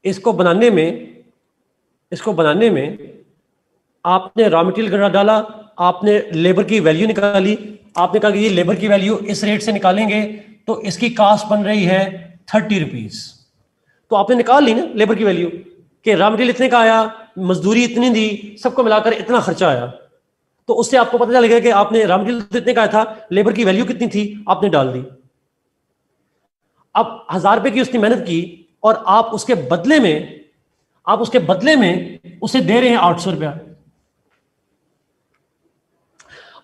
इसको बनाने में आपने रॉ मटेरियल डाला, आपने लेबर की वैल्यू निकाली, आपने कहा कि ये लेबर की वैल्यू इस रेट से निकालेंगे तो इसकी कास्ट बन रही है 30 रुपीज। तो आपने निकाल ली ना लेबर की वैल्यू, कि रॉ मटेरियल इतने का आया, मजदूरी इतनी दी, सबको मिलाकर इतना खर्चा आया। तो उससे आपको पता चलेगा कि आपने रॉ मटेरियल इतने का आया था, लेबर की वैल्यू कितनी थी, आपने डाल दी। अब 1000 रुपए की उसने मेहनत की और आप उसके बदले में उसे दे रहे हैं 800 रुपया,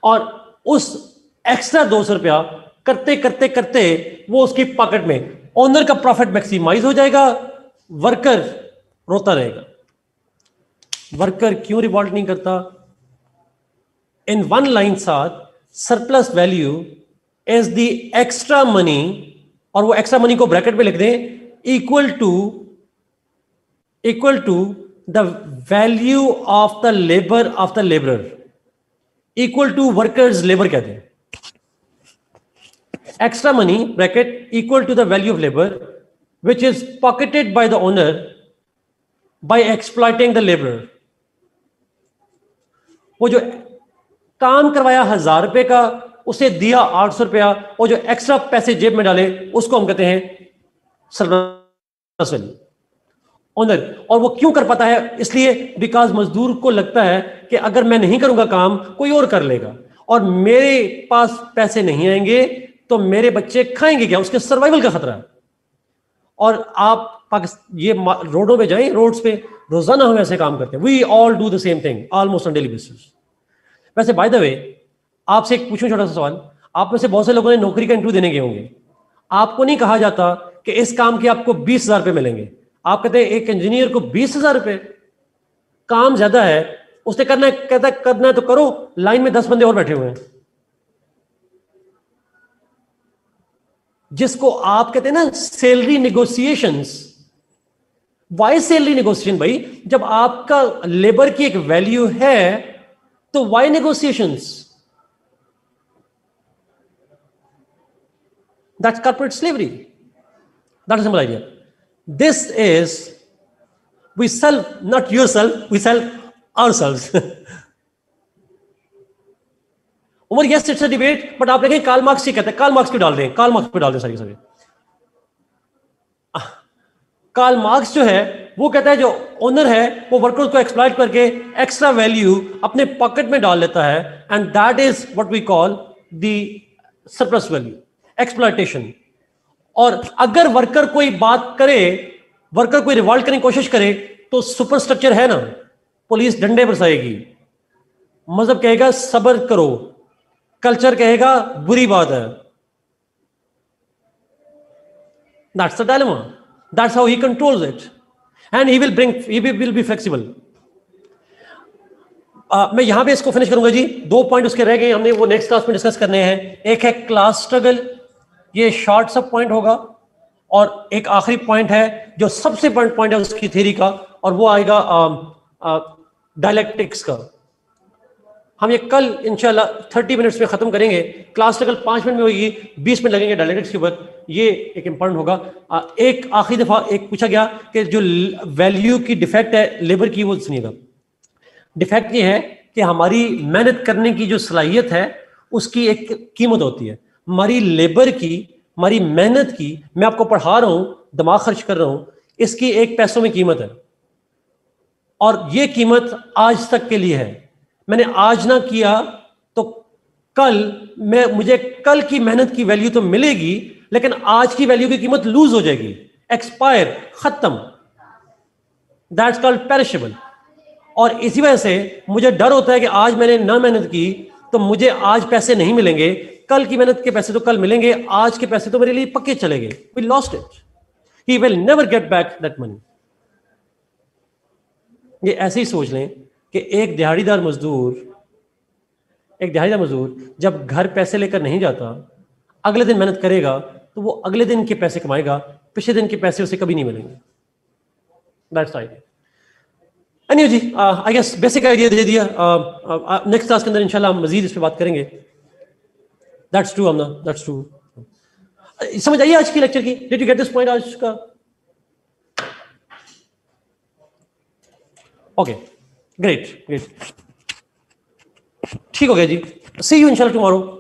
और उस एक्स्ट्रा 200 रुपया करते करते करते वो उसकी पॉकेट में, ओनर का प्रॉफिट मैक्सिमाइज हो जाएगा, वर्कर रोता रहेगा। वर्कर क्यों रिवॉल्ट नहीं करता? इन वन लाइन साथ, surplus value is the extra money, और वो एक्स्ट्रा मनी को ब्रैकेट में लिख दें, equal to the value of the labour of the labourer, equal to workers labour कहते हैं। Extra money bracket equal to the value of labour which is pocketed by the owner by exploiting the labourer. वो जो काम करवाया 1000 रुपए का, उसे दिया 800 रुपया, और जो एक्स्ट्रा पैसे जेब में डाले उसको हम कहते हैं सरप्लस वैल्यू, ओनर। और वो क्यों कर पाता है? इसलिए बिकॉज मजदूर को लगता है कि अगर मैं नहीं करूंगा काम, कोई और कर लेगा, और मेरे पास पैसे नहीं आएंगे तो मेरे बच्चे खाएंगे क्या, उसके सर्वाइवल का खतरा है। और आप ये रोडों पे जाएं, रोड्स पे रोजाना हम ऐसे काम करते हैं, we all do the same thing almost on daily basis. वैसे बाय द वे, आपसे एक पूछूं छोटा सा सवाल, आप में से बहुत से लोगों ने नौकरी का इंटरव्यू देने गए होंगे, आपको नहीं कहा जाता कि इस काम के आपको 20,000 रुपए मिलेंगे। आप कहते हैं एक इंजीनियर को 20,000 रुपए, काम ज्यादा है, उसने करना है, कहता है करना है तो करो, लाइन में 10 बंदे और बैठे हुए हैं। जिसको आप कहते हैं ना salary negotiations. Why salary negotiation भाई? जब आपका लेबर की एक वैल्यू है तो why negotiations? That's corporate slavery. That's a simple idea. This is we sell not yourself, we sell ourselves. Umar yes it's a debate, but आप देखें कार्ल मार्क्स ही कहते हैं, कार्ल मार्क्स पे डाल दें, कार्ल मार्क्स पे डाल दें सारी सारी। कार्ल मार्क्स जो है वो कहता है जो ओनर है वो वर्कर्स को एक्सप्लॉइट करके एक्स्ट्रा वैल्यू अपने पॉकेट में डाल लेता है, and that is what we call the surplus value, exploitation. और अगर वर्कर कोई बात करे, वर्कर कोई रिवॉल्ट करने की कोशिश करे, तो सुपर स्ट्रक्चर है ना, पुलिस डंडे बरसाएगी, मजहब कहेगा सब्र करो, कल्चर कहेगा बुरी बात है। That's the dilemma. That's how he controls it, and he will be flexible. मैं यहां पे इसको फिनिश करूंगा जी। 2 पॉइंट उसके रह गए, हमने वो नेक्स्ट क्लास में डिस्कस करने हैं। एक है क्लास स्ट्रगल, ये शॉर्ट सब पॉइंट होगा, और एक आखिरी पॉइंट है जो सबसे इंपॉर्टेंट पॉइंट है उसकी थ्योरी का, और वो आएगा डायलेक्टिक्स का। हम ये कल इंशाल्लाह 30 मिनट्स में खत्म करेंगे। क्लास स्ट्रगल 5 मिनट में होगी, 20 मिनट लगेंगे डायलेक्टिक्स के ऊपर, ये एक इंपॉर्टेंट होगा। एक आखिरी दफा एक पूछा गया कि जो वैल्यू की डिफेक्ट है लेबर की, वो सुनिएगा। डिफेक्ट ये है कि हमारी मेहनत करने की जो सलाहियत है उसकी एक कीमत होती है। हमारी लेबर की, हमारी मेहनत की, मैं आपको पढ़ा रहा हूं, दिमाग खर्च कर रहा हूं, इसकी 1 पैसों में कीमत है, और ये कीमत आज तक के लिए है। मैंने आज ना किया तो कल मुझे कल की मेहनत की वैल्यू तो मिलेगी, लेकिन आज की वैल्यू की कीमत लूज हो जाएगी, एक्सपायर, खत्म। That's called perishable. और इसी वजह से मुझे डर होता है कि आज मैंने ना मेहनत की तो मुझे आज पैसे नहीं मिलेंगे, कल की मेहनत के पैसे तो कल मिलेंगे, आज के पैसे तो मेरे लिए पक्के चले गए, we lost it, he will never get back that money. ये ऐसे ही सोच लें कि एक दिहाड़ीदार मजदूर जब घर पैसे लेकर नहीं जाता, अगले दिन मेहनत करेगा तो वो अगले दिन के पैसे कमाएगा, पिछले दिन के पैसे उसे कभी नहीं मिलेंगे। That's idea. एनीवे जी, आई गेस बेसिक आइडिया दे दिया। नेक्स्ट क्लास के अंदर इंशाल्लाह हम मजीद इस पे बात करेंगे। That's true Amna, that's true. समझ आइए आज की लेक्चर की? Did you get this point आज का? ओके, ग्रेट ग्रेट, ठीक हो गया जी। सी यू इंशाल्लाह टुमारो।